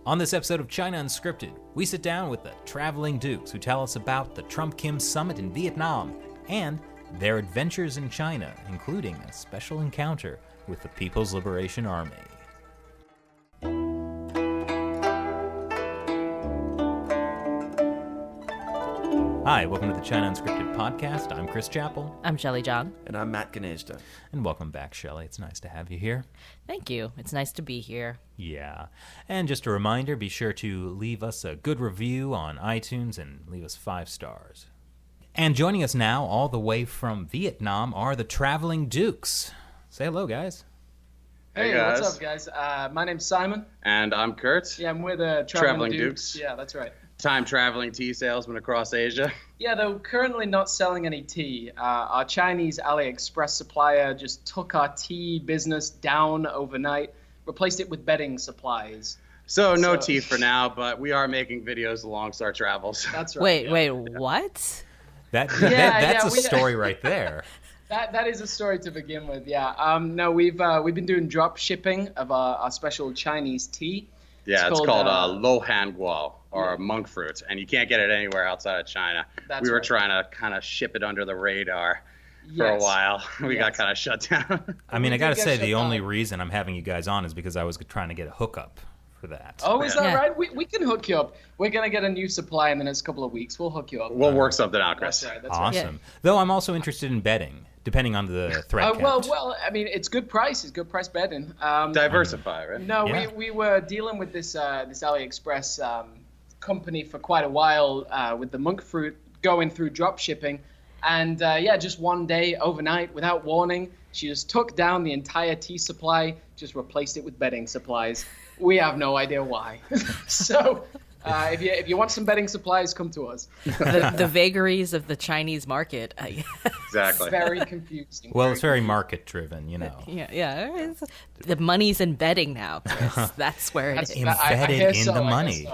On this episode of China Unscripted, we sit down with the traveling dukes who tell us about the Trump-Kim summit in Vietnam and their adventures in China, including a special encounter with the People's Liberation Army. Hi, welcome to the China Unscripted podcast. I'm Chris Chappell. I'm Shelley John. And I'm Matt Ganejda. And welcome back, Shelley. It's nice to have you here. Thank you. It's nice to be here. Yeah. And just a reminder, be sure to leave us a good review on iTunes and leave us 5 stars. And joining us now, all the way from Vietnam, are the Traveling Dukes. Say hello, guys. Hey, guys. what's up, guys? My name's Simon. And I'm Kurt. Yeah, I'm with the Traveling Dukes. Yeah, that's right. Time-traveling tea salesman across Asia. Yeah, though currently not selling any tea. Our Chinese AliExpress supplier just took our tea business down overnight, replaced it with bedding supplies. So no tea for now, but we are making videos alongside our travels. That's right. Wait, what? That's Yeah, a story right there. That is a story to begin with, yeah. No, we've been doing drop shipping of our special Chinese tea. Yeah, it's called lo han guo, or monk fruit, and you can't get it anywhere outside of China. We were trying to kind of ship it under the radar for a while. We got kind of shut down. I mean, I got to say, the only reason I'm having you guys on is because I was trying to get a hookup for that. Oh, is that right? We can hook you up. We're going to get a new supply in the next couple of weeks. We'll hook you up. We'll work something out, Chris. That's awesome. Right. Though I'm also interested in bedding, depending on the threat count. Well, I mean, it's good price. It's good price bedding. Diversify, right? No, yeah. we were dealing with this AliExpress company for quite a while with the monk fruit going through drop shipping. And just one day overnight, without warning, she just took down the entire tea supply, just replaced it with bedding supplies. We have no idea why. So if you want some bedding supplies, come to us. The vagaries of the Chinese market. Exactly. It's very confusing. Well, it's very market-driven, you know. Yeah. The money's in bedding now, Chris. That's where it is. Embedded in the money.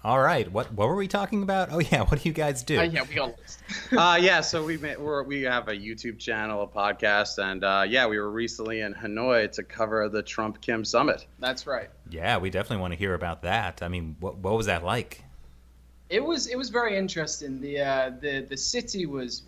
All right. What were we talking about? Oh, yeah. What do you guys do? Yeah, we got a list. So we have a YouTube channel, a podcast, and we were recently in Hanoi to cover the Trump-Kim summit. That's right. Yeah, we definitely want to hear about that. I mean, what was that like? It was very interesting. The city was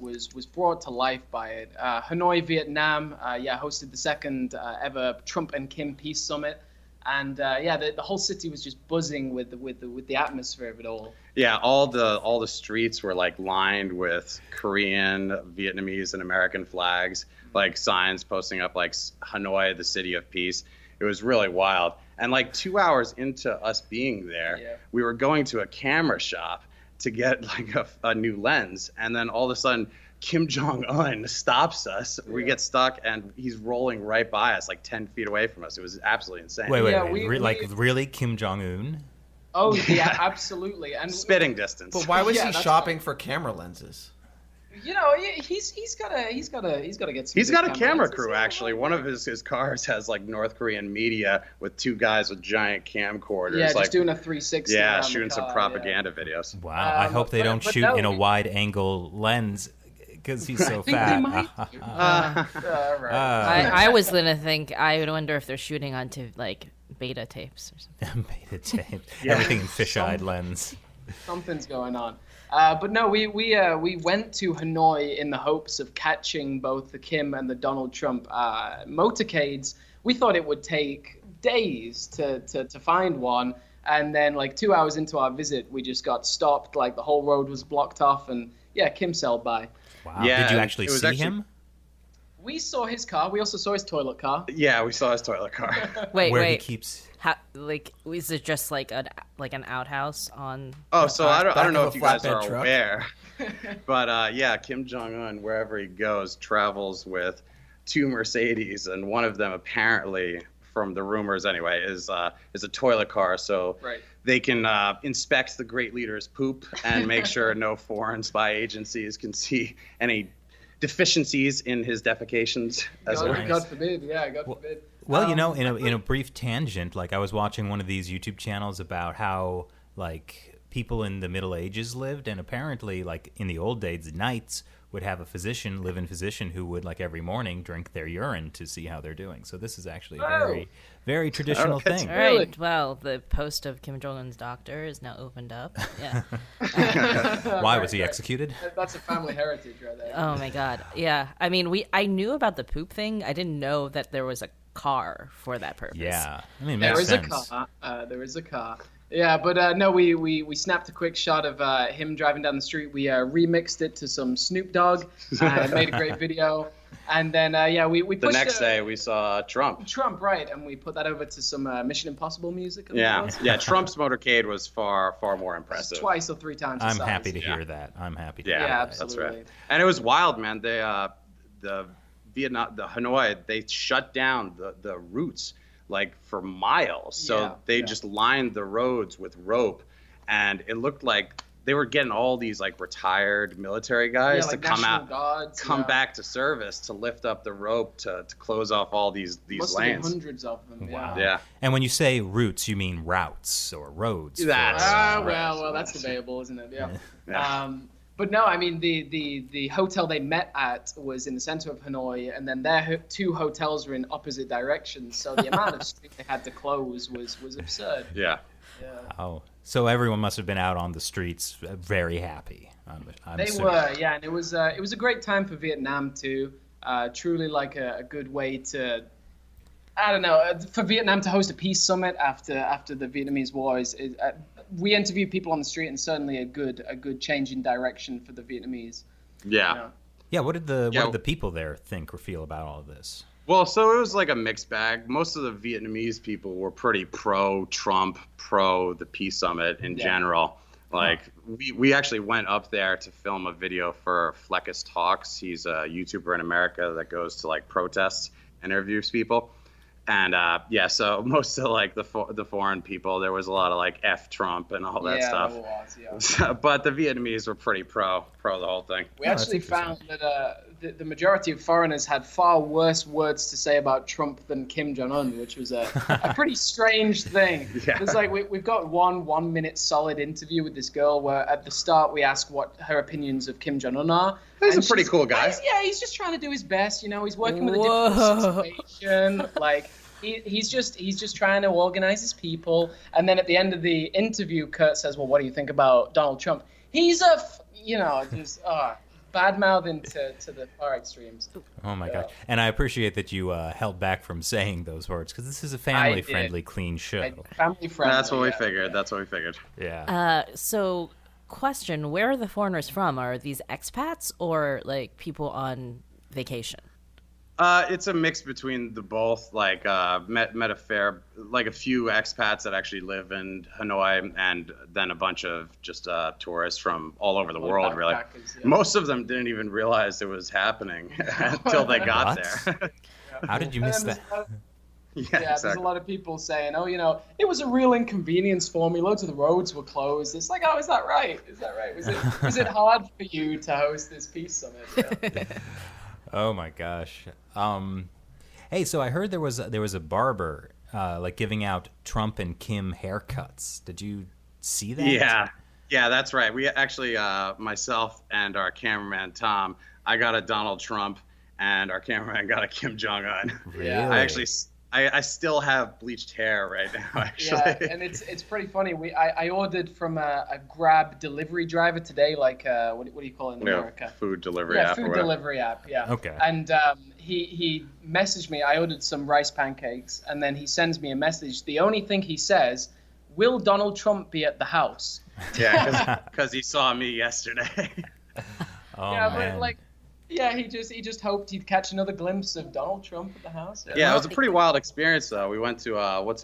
brought to life by it. Hanoi, Vietnam, hosted the second ever Trump and Kim peace summit. And the whole city was just buzzing with the atmosphere of it all. Yeah, all the streets were like lined with Korean, Vietnamese, and American flags, like signs posting up like Hanoi, the city of peace. It was really wild. And like 2 hours into us being there, we were going to a camera shop to get like a new lens, and then all of a sudden, Kim Jong-Un stops us. We get stuck, and he's rolling right by us, like 10 feet away from us. It was absolutely insane. Wait. Really, Kim Jong-Un? Oh, yeah, absolutely. And spitting distance. But why was he shopping for camera lenses? You know, he's got to get some. He's got a camera crew, actually. One of his cars has like North Korean media with 2 guys with giant camcorders. Yeah, just like, doing a 360. Yeah, shooting some propaganda videos. Wow, I hope they don't shoot in a wide-angle lens because he's so fat. I was gonna think. I wonder if they're shooting onto like beta tapes or something. Beta tapes. Yeah. Everything in fisheye lens. Something's going on. But no, we went to Hanoi in the hopes of catching both the Kim and the Donald Trump motorcades. We thought it would take days to find one, and then like 2 hours into our visit, we just got stopped. Like the whole road was blocked off, and Kim sailed by. Wow. Yeah, did you actually see him? We saw his car. We also saw his toilet car. Yeah, we saw his toilet car. Where he keeps. Is it just like an outhouse on? Oh, so I don't know if you guys are aware, but Kim Jong-Un, wherever he goes, travels with 2 Mercedes, and one of them apparently, from the rumors anyway, is a toilet car. So they can inspect the great leader's poop and make sure no foreign spy agencies can see any deficiencies in his defecations. God forbid, God forbid. Well, in a brief tangent, like I was watching one of these YouTube channels about how like people in the Middle Ages lived, and apparently, like in the old days, knights would have a physician, live-in physician, who would, like, every morning drink their urine to see how they're doing. So this is actually a very, very traditional thing. All right. Well, the post of Kim Jong-un's doctor is now opened up. Yeah. Why was he executed? That's a family heritage right there. Oh my God. Yeah. I mean, I knew about the poop thing. I didn't know that there was a car for that purpose. Yeah. I mean, it There makes is sense. a car. There is a car. Yeah, but no, we snapped a quick shot of him driving down the street. We remixed it to some Snoop Dogg, made a great video, and then we pushed The next day we saw Trump. Trump, right, and we put that over to some Mission Impossible music. I think it Yeah, was. yeah. Trump's motorcade was far more impressive. Twice or three times. the I'm size. happy to hear that. I'm happy to Yeah, hear that. that's absolutely. right. And it was wild, man. They the Hanoi, they shut down the routes like for miles. So they just lined the roads with rope, and it looked like they were getting all these like retired military guys like to come National out, Guards, back to service to lift up the rope to close off all these Must have been lanes. hundreds of them. Wow. Yeah. And when you say routes, you mean routes or roads? That's for- Well, that's debatable, isn't it? Yeah. Yeah. But no, I mean the hotel they met at was in the center of Hanoi, and then their two hotels were in opposite directions. So the amount of street they had to close was absurd. Yeah. Oh, so everyone must have been out on the streets, very happy. I'm They assuming. were, yeah, and it was a great time for Vietnam too. Truly like a good way to, I don't know, for Vietnam to host a peace summit after the Vietnamese War is we interviewed people on the street, and certainly a good change in direction for the Vietnamese. Yeah. You know? Yeah, what did the people there think or feel about all of this? Well, so it was like a mixed bag. Most of the Vietnamese people were pretty pro-Trump, pro the peace summit in general. Like we actually went up there to film a video for Fleckus Talks. He's a YouTuber in America that goes to like protests and interviews people. And so most of like the foreign people, there was a lot of like F Trump and all that stuff. There was, But the Vietnamese were pretty pro the whole thing. We actually found that the majority of foreigners had far worse words to say about Trump than Kim Jong-Un, which was a pretty strange thing. Yeah. It's like we've got one minute solid interview with this girl where at the start we ask what her opinions of Kim Jong-Un are. He's and a pretty cool guy. He's just trying to do his best. You know, he's working with a difficult situation. Like he's just trying to organize his people. And then at the end of the interview, Kurt says, "Well, what do you think about Donald Trump?" He's bad-mouthing to the far extremes. Oh my gosh! And I appreciate that you held back from saying those words because this is a family-friendly, clean show. Family friendly. That's what we figured. That's what we figured. Yeah. So, question: where are the foreigners from? Are these expats or like people on vacation? It's a mix between the both. Like met a few expats that actually live in Hanoi, and then a bunch of just tourists from all over the world. Really, most of them didn't even realize it was happening until they got there. How did you miss that? There's a lot of people saying, "Oh, it was a real inconvenience for me. Loads of the roads were closed." It's like, "Oh, is that right? Was it hard for you to host this peace summit?" Yeah. Oh my gosh. Hey, so I heard there was a barber like giving out Trump and Kim haircuts. Did you see that? Yeah, that's right. We actually, myself and our cameraman Tom, I got a Donald Trump, and our cameraman got a Kim Jong-Un. Really? I still have bleached hair right now, actually. Yeah, and it's pretty funny. I ordered from a Grab delivery driver today, like what do you call it in America? Food delivery app. Food delivery app. Yeah. Okay. And he messaged me. I ordered some rice pancakes, and then he sends me a message. The only thing he says, "Will Donald Trump be at the house?" Yeah, because he saw me yesterday. Oh yeah, man. but like. Yeah, he just hoped he'd catch another glimpse of Donald Trump at the house. Yeah, it was a pretty wild experience though. We went to what's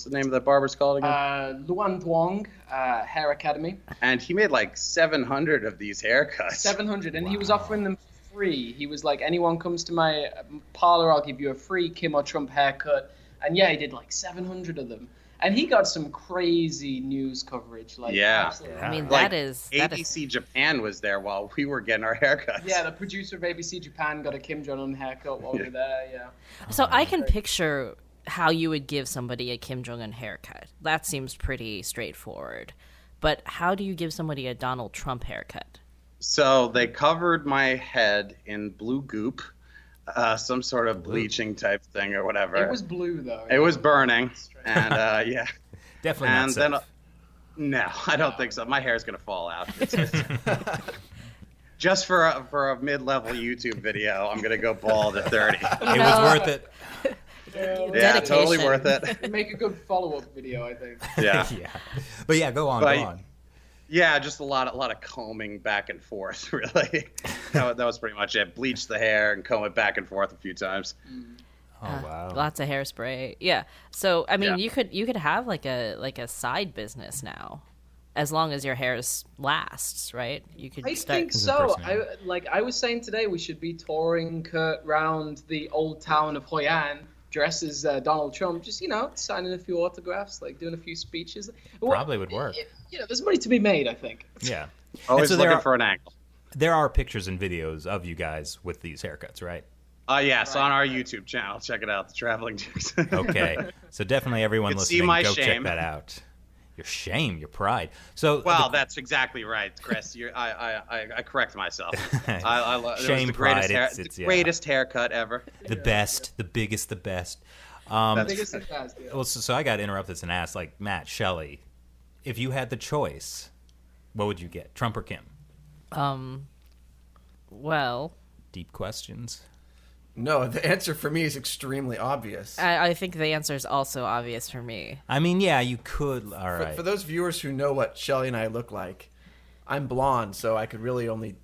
the name of that barber's called again? Luan Thuong Hair Academy. And he made like 700 of these haircuts. 700, and he was offering them for free. He was like, anyone comes to my parlor, I'll give you a free Kim or Trump haircut. And yeah, he did like 700 of them. And he got some crazy news coverage. Like, absolutely. I mean, like that is ABC Japan was there while we were getting our haircuts. Yeah, the producer of ABC Japan got a Kim Jong-un haircut while we were there. Yeah. So I can picture how you would give somebody a Kim Jong-un haircut. That seems pretty straightforward. But how do you give somebody a Donald Trump haircut? So they covered my head in blue goop, some sort of bleaching type thing or whatever. It was blue though. It was burning, and yeah. Definitely not And safe. then, no, I don't think so. My hair's gonna fall out. Just for a mid-level YouTube video, I'm gonna go bald at 30. It was worth it. Yeah, totally worth it. Make a good follow-up video, I think. Yeah. Yeah. But yeah, go on. Yeah, just a lot of combing back and forth. Really, that was pretty much it. Bleach the hair and comb it back and forth a few times. Oh wow. Lots of hairspray. Yeah. So I mean, Yeah. you could have like a side business now, as long as your hair lasts, right? You could I start. think so. impersonate. I was saying today, we should be touring Kurt round the old town of Hoi An, dressed as Donald Trump, just signing a few autographs, like doing a few speeches. Probably would work. There's money to be made, I think. Yeah. Always so there looking are- for an angle. There are pictures and videos of you guys with these haircuts, right? Yes, on our YouTube channel. Check it out, The Traveling Dukes. Okay. So definitely everyone You can see listening, my go check shame. that out. Your shame, your pride. So Well, that's exactly right, Chris. I correct myself. Shame, the pride, greatest, it's the yeah. greatest haircut ever. the best, the biggest, the best. Biggest and fast, yeah. Well, so I got interrupted and asked, like, Matt, Shelley, if you had the choice, what would you get, Trump or Kim? Well, Deep questions. No, the answer for me is extremely obvious. I think the answer is also obvious for me. I mean, yeah, you could. All right. For those viewers who know what Shelly and I look like, I'm blonde, so I could really only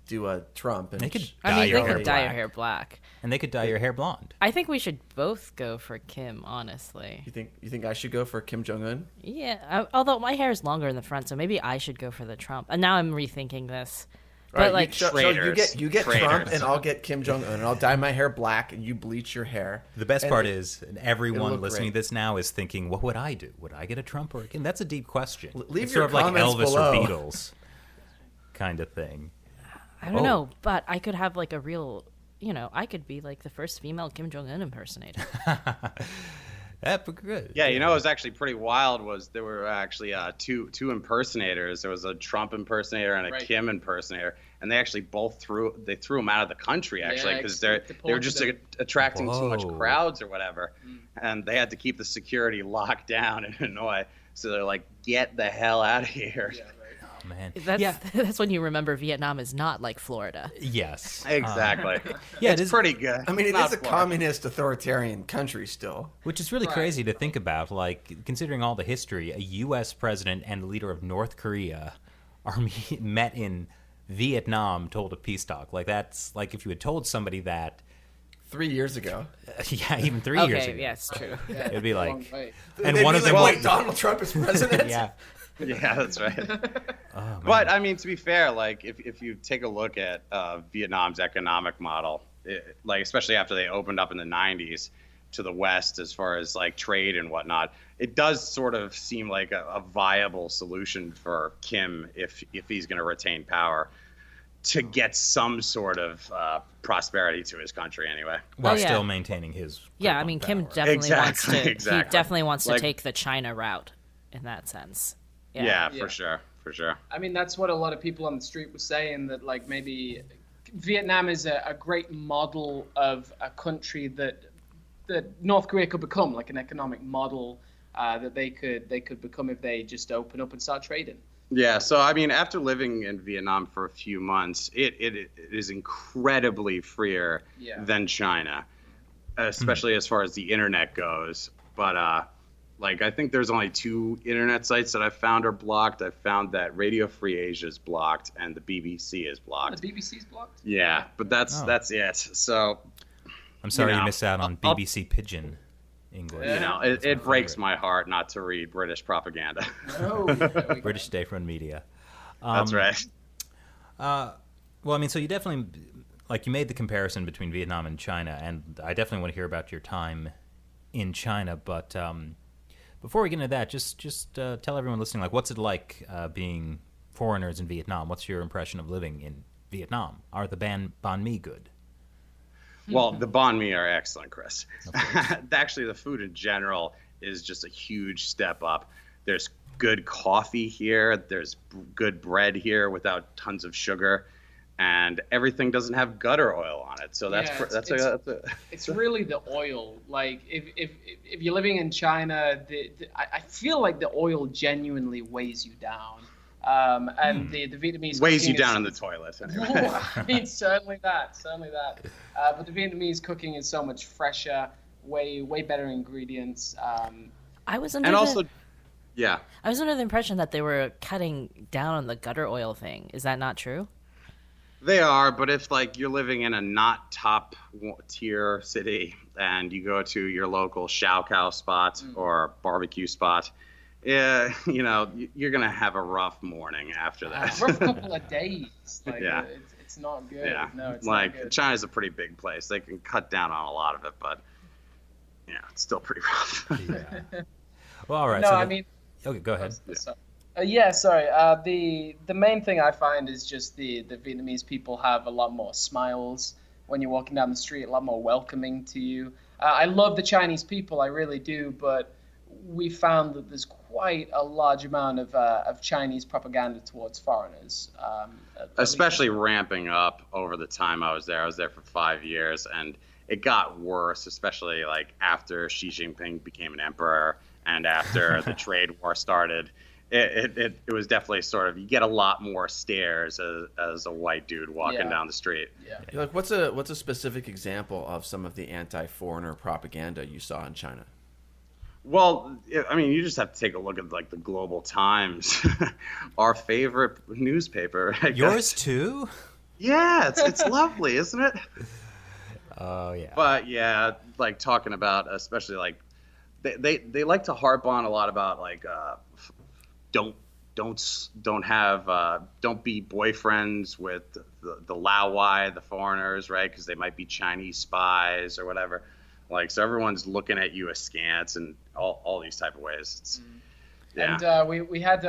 do a Trump. And They could I dye mean, your they hair could dye your black. hair black. And they could dye your hair blonde. I think we should both go for Kim, honestly. You think I should go for Kim Jong-Un? Yeah, although my hair is longer in the front, so maybe I should go for the Trump. And now I'm rethinking this. Right, But like, so Traitors. you get Traitors. Trump, and I'll get Kim Jong Un, and I'll dye my hair black, and you bleach your hair. The best And part it- is, and it'll everyone look listening great. to this now is thinking, what would I do? Would I get a Trump or a Kim? That's a deep question. Leave It's your sort of like comments Elvis below. or Beatles kind of thing. I don't know, but I could have like a real, I could be like the first female Kim Jong-un impersonator. That's good. Yeah, it was actually pretty wild. There were actually two impersonators. There was a Trump impersonator and a Right. Kim impersonator, and they actually both threw them out of the country actually Yeah, because they they were just deported attracting too much Whoa. crowds or whatever, and they had to keep the security locked down in Hanoi. So they're like, get the hell out of here. Yeah, right. Oh, man. That's when you remember Vietnam is not like Florida. Yes. Exactly. Yeah, it's pretty good. I mean, it Not is a Florida. communist authoritarian country still. Which is really Right. crazy to think about, like, considering all the history, a U.S. president and the leader of North Korea are met in Vietnam, told a peace talk. Like, that's, like, if you had told somebody that, 3 years ago. yeah, even 3 years Okay, ago. yes, true. Yeah, It'd be a long like, way. and They'd one be of them, like, wait, Donald Trump is president? yeah. Yeah, that's right. Oh, man. But I mean, to be fair, like if you take a look at Vietnam's economic model, like especially after they opened up in the '90s to the West, as far as like trade and whatnot, it does sort of seem like a viable solution for Kim if he's going to retain power to get some sort of prosperity to his country anyway. While Oh, yeah. still maintaining his. Yeah, I grip mean, on Kim power. definitely wants Exactly, to. exactly. He definitely wants to Like- take the China route, in that sense. Yeah, Yeah. for sure. I mean, that's what a lot of people on the street were saying, that like maybe Vietnam is a great model of a country that North Korea could become, like an economic model that they could become if they just open up and start trading. Yeah, so I mean, after living in Vietnam for a few months, it is incredibly freer Yeah. than China, especially as far as the internet goes. But like, I think there's only 2 internet sites that I've found are blocked. I've found that Radio Free Asia is blocked and the BBC is blocked. The BBC's blocked. Yeah, but that's it. So I'm sorry you know, missed out on I'll- BBC Pidgin English. you know, That's it my breaks favorite. my heart not to read British propaganda. Oh, there we go. British State-run media. That's right. Well, I mean, so you definitely, like, you made the comparison between Vietnam and China, and I definitely want to hear about your time in China. But before we get into that, just tell everyone listening, like, what's it like being foreigners in Vietnam? What's your impression of living in Vietnam? Are the banh mi good? Well, the banh mi are excellent, Chris. Actually, the food in general is just a huge step up. There's good coffee here. There's good bread here without tons of sugar, and everything doesn't have gutter oil on it. So it's really the oil. Like if you're living in China, I feel like the oil genuinely weighs you down. And the Vietnamese weighs you cooking down in the toilet. Anyway. I mean, certainly that. But the Vietnamese cooking is so much fresher, way better ingredients. I was under And the, also, yeah. I was under the impression that they were cutting down on the gutter oil thing. Is that not true? They are, but if like you're living in a not top tier city and you go to your local shao kao spot or barbecue spot, yeah, you know, you're gonna have a rough morning after that. Rough couple of days. Like, yeah, it's not good. Yeah, no, it's like not good. China's a pretty big place. They can cut down on a lot of it, but yeah, it's still pretty rough. Yeah. Well, all right. No, so I mean. okay, go ahead. Sorry. The main thing I find is just the Vietnamese people have a lot more smiles when you're walking down the street, a lot more welcoming to you. I love the Chinese people, I really do, but we found that there's quite a large amount of Chinese propaganda towards foreigners. Especially ramping up over the time I was there. I was there for 5 years, and it got worse, especially like after Xi Jinping became an emperor and after the trade war started. It was definitely sort of, you get a lot more stares as a white dude walking down the street. Yeah. Like, what's a specific example of some of the anti-foreigner propaganda you saw in China? Well, I mean, you just have to take a look at like the Global Times, our favorite newspaper. Yours too? Yeah, it's lovely, isn't it? Oh yeah. But yeah, like talking about, especially like they like to harp on a lot about like don't be boyfriends with the laowai, the foreigners, right? Because they might be Chinese spies or whatever. Like, so everyone's looking at you askance and all these type of ways. It's, yeah. And we had,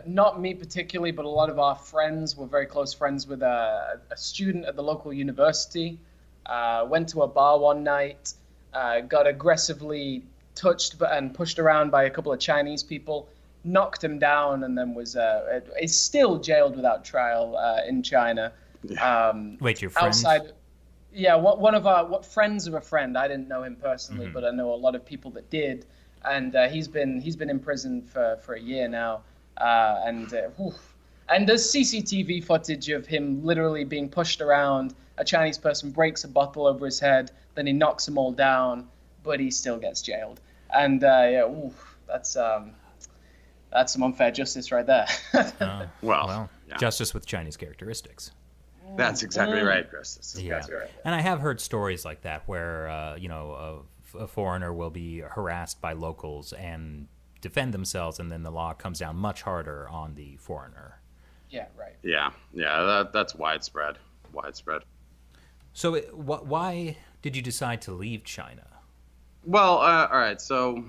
not me particularly, but a lot of our friends were very close friends with a student at the local university. Went to a bar one night, got aggressively touched and pushed around by a couple of Chinese people, knocked him down, and then is still jailed without trial in China. Wait, your friend? Outside. Yeah, one of our friends of a friend. I didn't know him personally, but I know a lot of people that did, and he's been in prison for a year now, and there's CCTV footage of him literally being pushed around. A Chinese person breaks a bottle over his head, then he knocks them all down, but he still gets jailed. And that's some unfair justice right there. Well, yeah. Justice with Chinese characteristics. That's exactly right, Chris. That's Yeah. exactly right. And I have heard stories like that where, a foreigner will be harassed by locals and defend themselves, and then the law comes down much harder on the foreigner. Yeah, right. Yeah, that's widespread. So why did you decide to leave China? Well, all right, so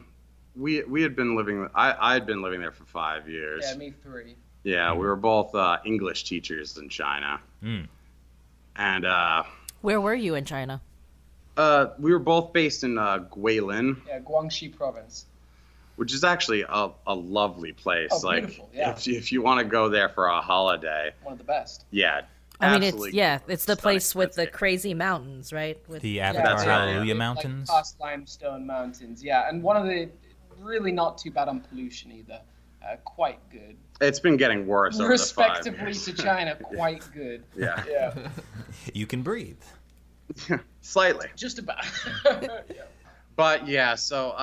we had been living, I had been living there for 5 years. Yeah, me 3. Yeah, we were both English teachers in China. And Where were you in China? we were both based in Guilin, Yeah, Guangxi province. which is actually a lovely place. Oh, beautiful, yeah. If you want to go there for a holiday, One of the best. yeah. I mean, absolutely it's the place with the stunning. crazy mountains, right? With The that's Avatar right, Hallelujah Like Mountains? past limestone mountains, yeah. And one of the really not too bad on pollution either. Quite good. It's been getting worse over the 5 Respectively years. to China, quite good. Yeah, Yeah, You can breathe. slightly. just about. Yeah. But yeah, so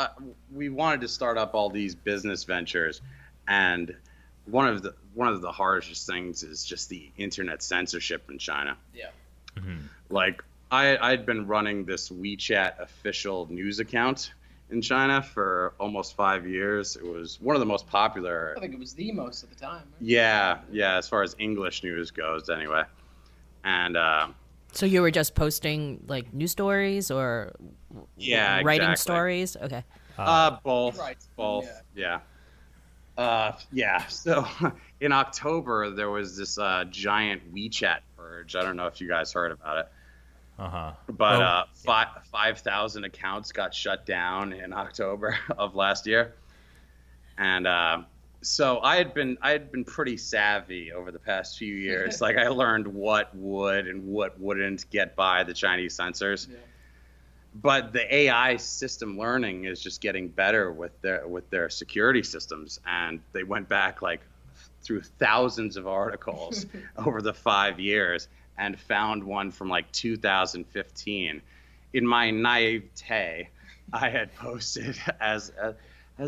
we wanted to start up all these business ventures, and one of the hardest things is just the internet censorship in China. Yeah. Like I'd been running this WeChat official news account in China for almost 5 years. It was one of the most popular. I think it was the most at the time. Right? Yeah, as far as English news goes, anyway. And So you were just posting like news stories or writing exactly. stories? Okay. Both. Right. Yeah. So in October there was this giant WeChat purge. I don't know if you guys heard about it. But 5,000 accounts got shut down in October of last year. And so I had been pretty savvy over the past few years. Like I learned what would and what wouldn't get by the Chinese censors. Yeah. But the AI system learning is just getting better with their security systems, and they went back like through thousands of articles over the 5 years and found one from like 2015. In my naivete, I had posted as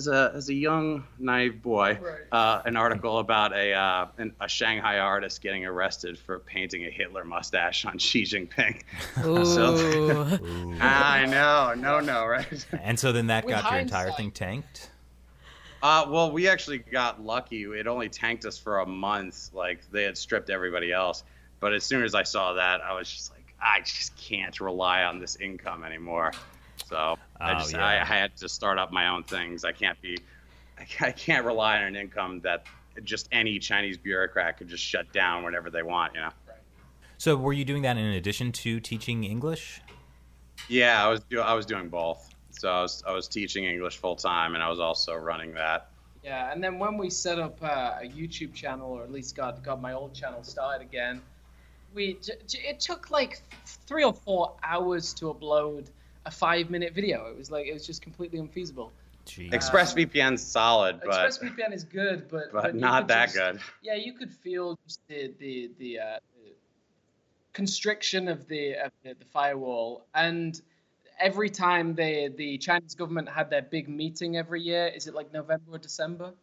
a young naive boy, an article about a Shanghai artist getting arrested for painting a Hitler mustache on Xi Jinping. Ooh. I know, no, right? And so then that With got your entire hindsight. thing tanked? Well, we actually got lucky. It only tanked us for a month. Like they had stripped everybody else. But as soon as I saw that, I was just like, I just can't rely on this income anymore. So I had to start up my own things. I can't rely on an income that just any Chinese bureaucrat could just shut down whenever they want, you know? So were you doing that in addition to teaching English? Yeah, I was doing both. So I was teaching English full time, and I was also running that. Yeah, and then when we set up a YouTube channel, or at least got my old channel started again, it took like 3 or 4 hours to upload a 5-minute video. It was just completely unfeasible. Jeez. ExpressVPN's solid, but ExpressVPN is good, but not that good. Yeah, you could feel just the constriction of the firewall. And every time the Chinese government had their big meeting every year, is it like November or December?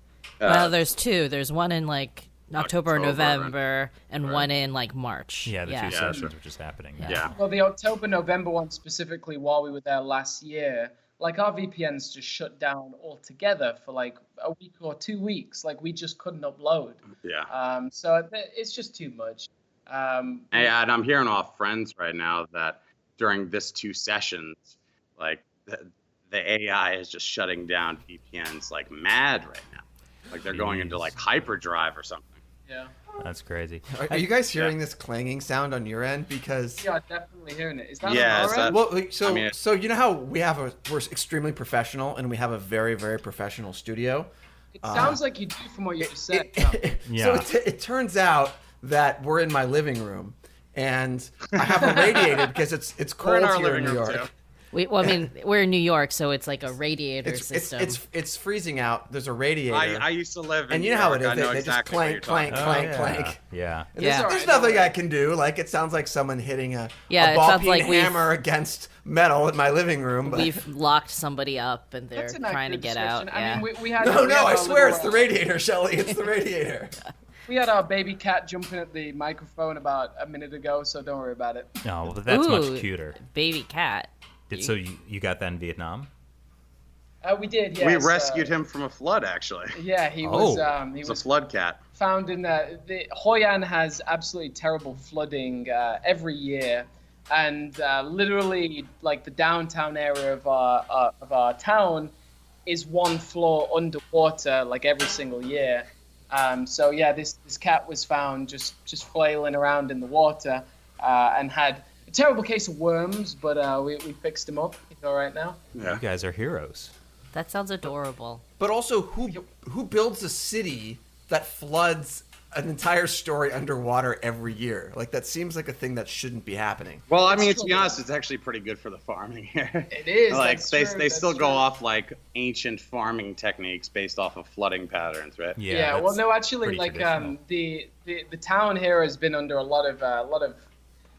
Well, there's two. There's one in like October or November, and one in like March. Yeah, the two sessions, which is happening. Yeah. Well, the October-November one specifically, while we were there last year, like our VPNs just shut down altogether for like a week or 2 weeks. Like we just couldn't upload. Yeah. So it's just too much. And I'm hearing off friends right now that during this 2 sessions, like the AI is just shutting down VPNs like mad right now. Like they're going into like hyperdrive or something. Yeah. That's crazy. Are you guys hearing this clanging sound on your end? Because Yeah, definitely hearing it. Is that Yeah, on our end? well, so you know how we're extremely professional and we have a very, very professional studio. It sounds like you do from what you just said. Yeah. So it turns out that we're in my living room, and I have a radiator because it's We're in cold our here in living New room, York. too. I mean, we're in New York, so it's like a radiator system. It's freezing out. There's a radiator. I used to live in and you New know how York. it is. I know They exactly just clank, clank. Yeah. And Yeah. there's nothing I can do. Like it sounds like someone hitting a Yeah, it ball sounds peen like hammer against metal in my living room. But We've locked somebody up, and they're That's an trying to accurate get out. description. Yeah. I mean, we had no, we had I our swear little, it's the radiator, Shelley. It's the radiator. We had our baby cat jumping at the microphone about a minute ago, so don't worry about it. No, well, that's Ooh, much cuter. Baby cat. So you got that in Vietnam? We did, yes. We rescued him from a flood, actually. Yeah, he Oh. was. He It's a was flood cat. found in the Hoi An has absolutely terrible flooding every year, and literally like the downtown area of our town is 1 floor underwater like every single year. So yeah, this cat was found just flailing around in the water and had a terrible case of worms, but we fixed him up. He's all right now. Yeah. You guys are heroes. That sounds adorable. But also, who builds a city that floods an entire story underwater every year? Like that seems like a thing that shouldn't be happening. Well, I mean, That's to be true. honest, it's actually pretty good for the farming here. It is. Like that's they true, they that's still go true. off like ancient farming techniques based off of flooding patterns, right? Yeah. Well, that's no, actually, pretty like traditional. the town here has been under a lot of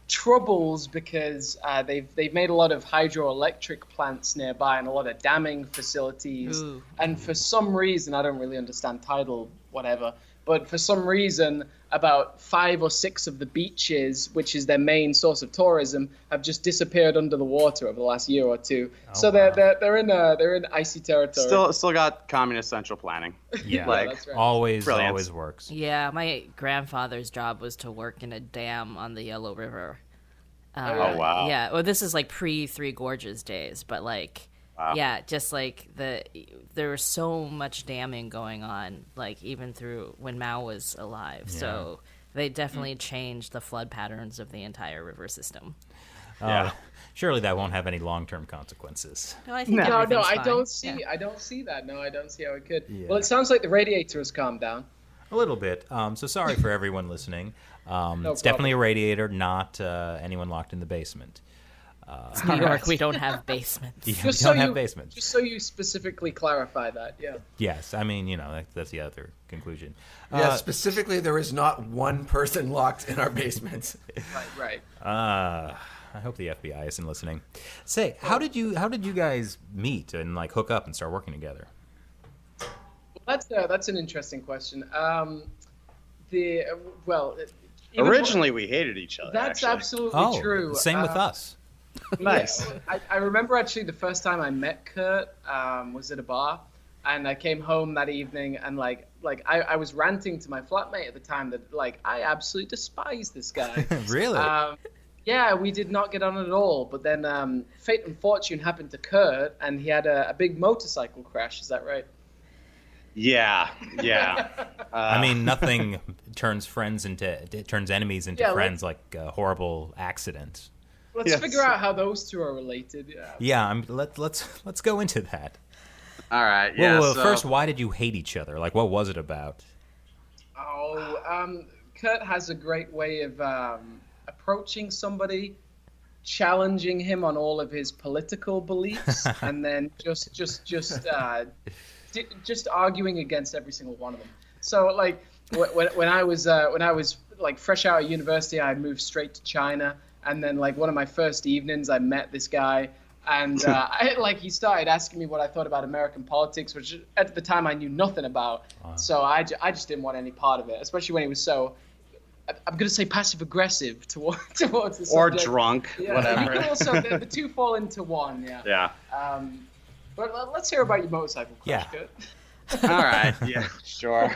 troubles because they've made a lot of hydroelectric plants nearby and a lot of damming facilities. Ooh. And for some reason, I don't really understand tidal whatever, but for some reason, about 5 or 6 of the beaches, which is their main source of tourism, have just disappeared under the water over the last year or two. So wow. they're in icy territory. Still got communist central planning. Yeah. like that's right. Always Brilliant. always works. Yeah, my grandfather's job was to work in a dam on the Yellow River. Oh, wow. Yeah, well, this is like pre-Three Gorges days, but like, Wow. yeah, just like there was so much damming going on, like even through when Mao was alive. So they definitely changed the flood patterns of the entire river system. Yeah. Surely that won't have any long-term consequences. No, I think No, everything's I fine. don't see. Yeah. I don't see that. No, I don't see how it could. Yeah. Well, it sounds like the radiator has calmed down. A little bit. So sorry for everyone listening. It's definitely a radiator, not anyone locked in the basement. It's New York. We don't have basements. Yeah, we don't have basements. Just so you specifically clarify that, yeah. Yes, I mean, that's the other conclusion. Yeah, specifically, there is not one person locked in our basements. Right. I hope the FBI isn't listening. Say, how did you guys meet and like hook up and start working together? That's an interesting question. Originally, we hated each other. That's actually. absolutely true. Same with us. Nice. I remember actually the first time I met Kurt was at a bar, and I came home that evening and I was ranting to my flatmate at the time that I absolutely despise this guy. Really? Yeah, we did not get on at all. But then fate and fortune happened to Kurt, and he had a big motorcycle crash. Is that right? Yeah. I mean, nothing turns enemies into friends like a horrible accident. Let's figure out how those two are related. Yeah, let's go into that. All right. Yeah. Well, first, why did you hate each other? Like, what was it about? Kurt has a great way of approaching somebody, challenging him on all of his political beliefs, and then just arguing against every single one of them. So, when I was fresh out of university, I moved straight to China. And then, one of my first evenings, I met this guy, and he started asking me what I thought about American politics, which at the time I knew nothing about. So I just didn't want any part of it, especially when he was so, I'm going to say passive-aggressive towards the subject. Or drunk, whatever. You can also, the two fall into one, yeah. Yeah. But let's hear about your motorcycle crash, Kurt. All right. Yeah, sure.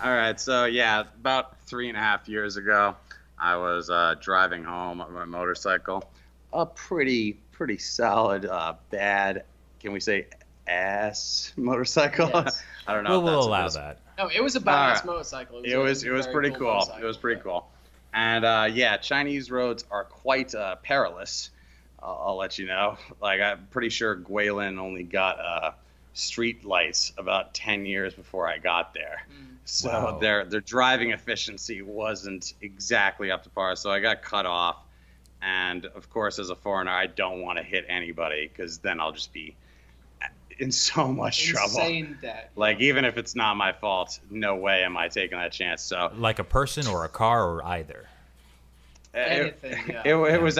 All right. So, about 3.5 years ago, I was driving home on my motorcycle, a pretty solid, bad, can we say ass motorcycle? Yes. I don't know. We'll allow that. No, it was a badass motorcycle. It was pretty cool. It was pretty cool. And Chinese roads are quite perilous. I'll let you know. I'm pretty sure Guilin only got street lights about 10 years before I got there. So Wow. their driving efficiency wasn't exactly up to par. So I got cut off. And of course, as a foreigner, I don't want to hit anybody because then I'll just be in so much trouble. Insane debt. Even if it's not my fault, no way am I taking that chance. So Like a person or a car or either. Anything, yeah. It was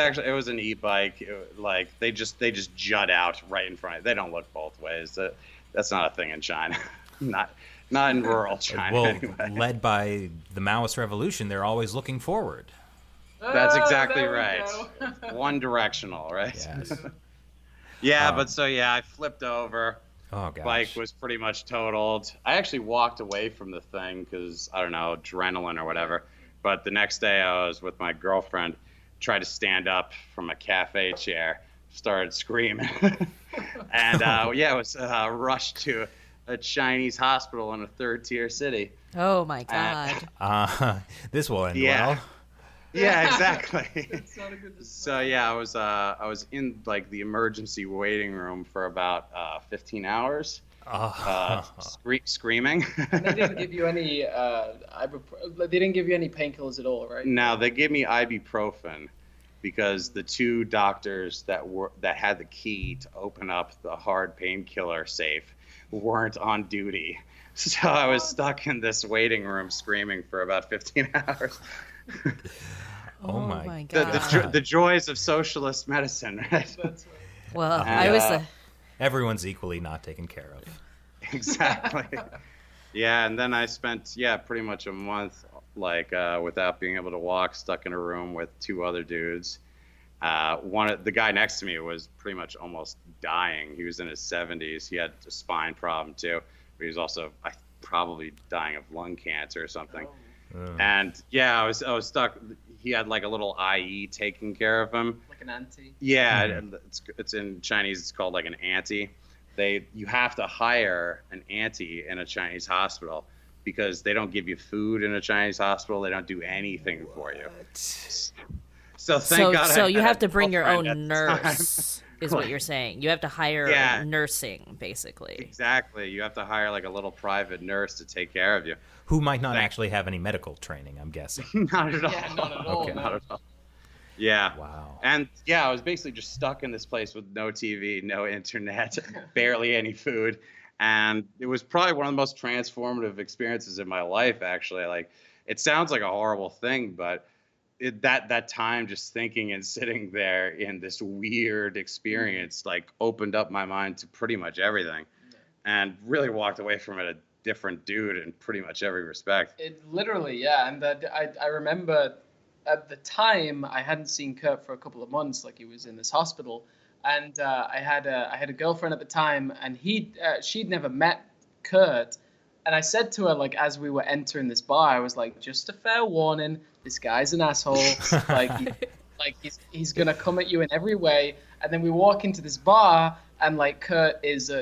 an e-bike. They just jut out right in front of you. They don't look both ways. That's not a thing in China. Not in rural China. Well, anyway. led by the Maoist revolution, they're always looking forward. That's exactly there we right. go. One directional, right? Yes. I flipped over. Oh gosh. Bike was pretty much totaled. I actually walked away from the thing because, I don't know, adrenaline or whatever. But the next day I was with my girlfriend, tried to stand up from a cafe chair, started screaming. And, I was rushed to a Chinese hospital in a third-tier city. Oh my God. This will end Yeah. well. Yeah, exactly. It's not a good So I was in the emergency waiting room for about 15 hours, screaming. And they didn't give you any they didn't give you any painkillers at all, right? Now they gave me ibuprofen because the two doctors that had the key to open up the hard painkiller safe weren't on duty. So I was stuck in this waiting room screaming for about 15 hours. Oh my God. The joys of socialist medicine, right? That's right. Well, And, I was. Everyone's equally not taken care of. Exactly. Yeah, and then I spent pretty much a month without being able to walk, stuck in a room with two other dudes. The guy next to me was pretty much almost dying. He was in his 70s. He had a spine problem too, but he was also probably dying of lung cancer or something. And I was stuck. He had a little IE taking care of him. Like an auntie. Yeah, it's in Chinese. It's called an auntie. You have to hire an auntie in a Chinese hospital because they don't give you food in a Chinese hospital. They don't do anything for you. So thank God. So I you had have a to bring your own girlfriend at the time. nurse, is what you're saying. You have to hire Yeah. nursing, basically. Exactly. You have to hire like a little private nurse to take care of you. Who might not actually have any medical training, I'm guessing. Not at all. Yeah, not at all. Okay. No. Not at all. Yeah. Wow. And yeah, I was basically just stuck in this place with no TV, no internet, barely any food. And it was probably one of the most transformative experiences in my life, actually. Like, it sounds like a horrible thing, but that time just thinking and sitting there in this weird experience, like, opened up my mind to pretty much everything and really walked away from it a different dude in pretty much every respect. It literally, yeah. And I remember at the time I hadn't seen Kurt for a couple of months, like he was in this hospital, and I had a girlfriend at the time, and she'd never met Kurt, and I said to her, like, as we were entering this bar, I was like, just a fair warning, this guy's an asshole, like he's gonna come at you in every way. And then we walk into this bar, and like Kurt is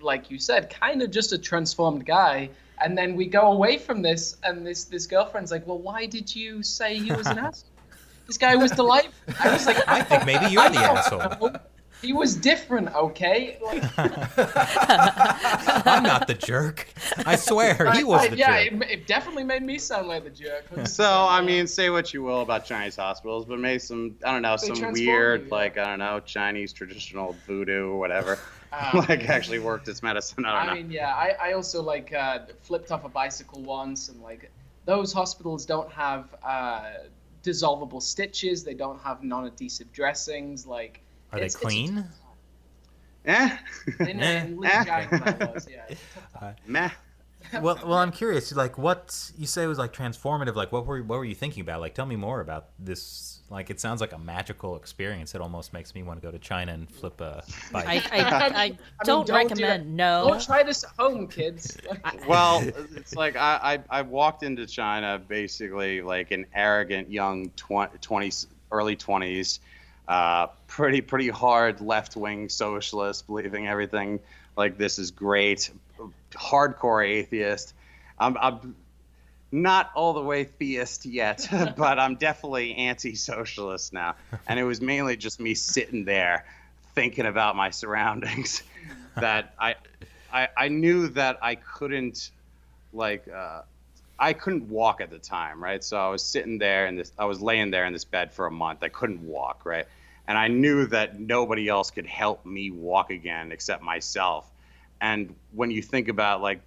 like you said, kind of just a transformed guy. And then we go away from this, and this girlfriend's like, well, why did you say he was an asshole? This guy was delightful. I was like, I think maybe you're the asshole. He was different, okay? Like, I'm not the jerk. I swear, he was the yeah, jerk. it definitely made me sound like the jerk. So, I mean, say what you will about Chinese hospitals, but maybe some, I don't know, some transform weird, you, yeah. like, I don't know, Chinese traditional voodoo or whatever, like, actually worked its medicine. I don't know. I mean, yeah, I also, like, flipped off a bicycle once, and, like, those hospitals don't have dissolvable stitches. They don't have non-adhesive dressings, like... Are they clean? In Lee Jackman was, yeah. Meh. Well, I'm curious. Like, what you say was like transformative. Like, what were you thinking about? Like, tell me more about this. Like, it sounds like a magical experience. It almost makes me want to go to China and flip a bike. I don't recommend. No. Don't try this at home, kids. Well, it's like I walked into China basically like an arrogant young 20s, early 20s, pretty hard left-wing socialist, believing everything like this is great, hardcore atheist. I'm not all the way theist yet, but I'm definitely anti-socialist now. And it was mainly just me sitting there thinking about my surroundings that I knew that I couldn't I couldn't walk at the time, right? So I was sitting there I was laying there in this bed for a month. I couldn't walk, right? And I knew that nobody else could help me walk again except myself. And when you think about, like,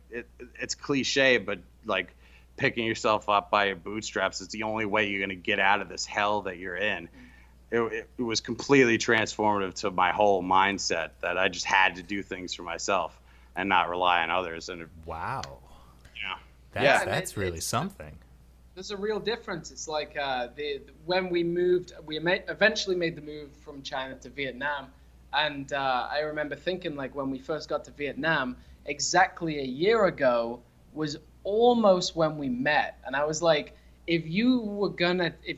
it's cliche, but like picking yourself up by your bootstraps is the only way you're going to get out of this hell that you're in. It was completely transformative to my whole mindset that I just had to do things for myself and not rely on others. And Wow. Yeah. That's really something. There's a real difference. It's like when we moved, eventually made the move from China to Vietnam. And I remember thinking, like, when we first got to Vietnam, exactly a year ago was almost when we met. And I was like, if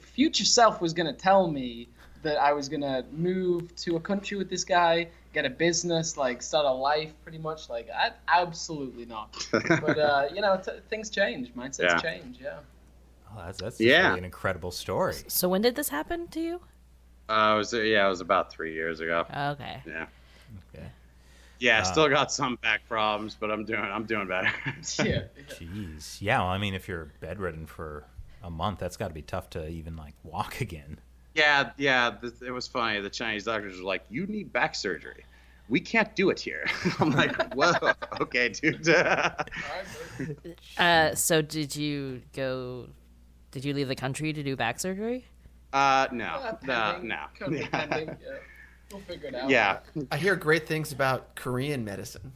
future self was going to tell me that I was going to move to a country with this guy, get a business, like start a life pretty much, like, absolutely not. But, things change. Mindsets change, yeah. Oh, that's just really an incredible story. So when did this happen to you? it was about 3 years ago. Okay. Yeah. Okay. Yeah, still got some back problems, but I'm doing better. Yeah. Jeez. Yeah, well, I mean, if you're bedridden for a month, that's got to be tough to even, like, walk again. Yeah. It was funny. The Chinese doctors were like, "You need back surgery. We can't do it here." I'm like, "Whoa, okay, dude." So did you leave the country to do back surgery? No. Pending, yeah. We'll figure it out. Yeah. I hear great things about Korean medicine.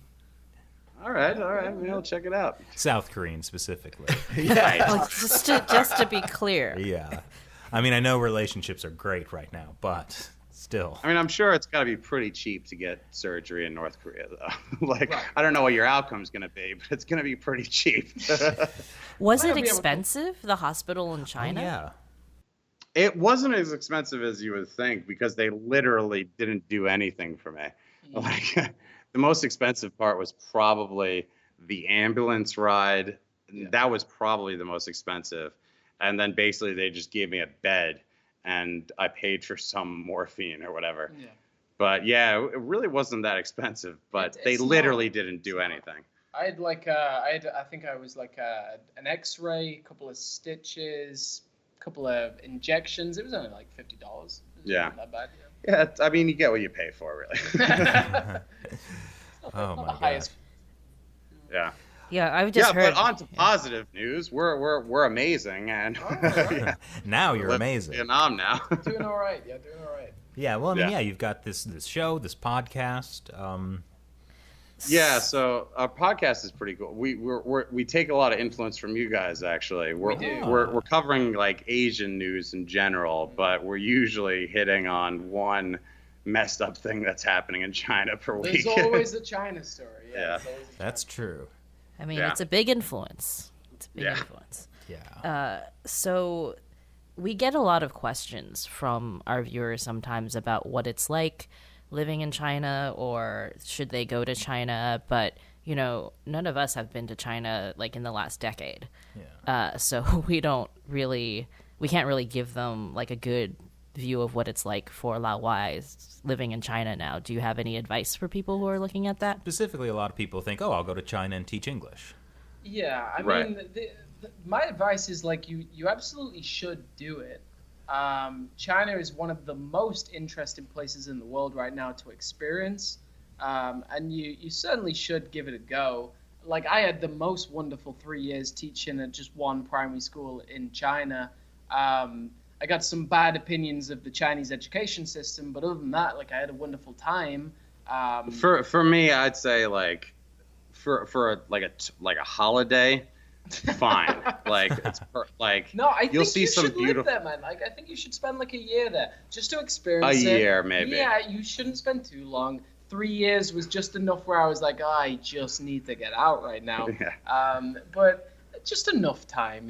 All right. Maybe I'll check it out. South Korean specifically. Like, just to be clear. Yeah. I mean, I know relationships are great right now, but still. I mean, I'm sure it's got to be pretty cheap to get surgery in North Korea, though. I don't know what your outcome's going to be, but it's going to be pretty cheap. Was it expensive, the hospital in China? Oh, yeah. It wasn't as expensive as you would think because they literally didn't do anything for me. Like, the most expensive part was probably the ambulance ride. Yeah. That was probably the most expensive. And then basically they just gave me a bed and I paid for some morphine or whatever. Yeah. But yeah, it really wasn't that expensive. But they It's literally not. didn't do anything. I had I think I was like an X-ray, a couple of stitches, a couple of injections. It was only like $50. Yeah. Not that bad. Yeah, I mean, you get what you pay for, really. Oh my The god. highest. Yeah. Yeah, I've just heard. But on to positive news. We're amazing, and yeah, Now you're we're amazing. Vietnam now. Doing all right. Yeah, doing all right. Yeah, well, I mean, Yeah. you've got this show, this podcast. Yeah, so our podcast is pretty cool. We take a lot of influence from you guys. Actually, We do. We're covering like Asian news in general, but we're usually hitting on one messed up thing that's happening in China per week. There's always a China story. Yeah. Yeah. there's always a That's true. I mean, Yeah. it's a big influence. It's a big Yeah. influence. Yeah. So we get a lot of questions from our viewers sometimes about what it's like living in China, or should they go to China, but none of us have been to China like in the last decade. Yeah. So we can't really give them like a good view of what it's like for laowais living in China now. Do you have any advice for people who are looking at that? Specifically, a lot of people think, "Oh, I'll go to China and teach English." Yeah, I Right. mean, my advice is like you absolutely should do it. China is one of the most interesting places in the world right now to experience, and you certainly should give it a go. Like I had the most wonderful 3 years teaching at just one primary school in China. I got some bad opinions of the Chinese education system, but other than that, like I had a wonderful time. For me, I'd say like for like a holiday, fine. Like it's like No, I you'll think see you some should beautiful. live there, man. Like, I think you should spend like a year there just to A experience it. year, maybe. Yeah, you shouldn't spend too long. 3 years was just enough where I was like, oh, I just need to get out right now. Yeah. But just enough time,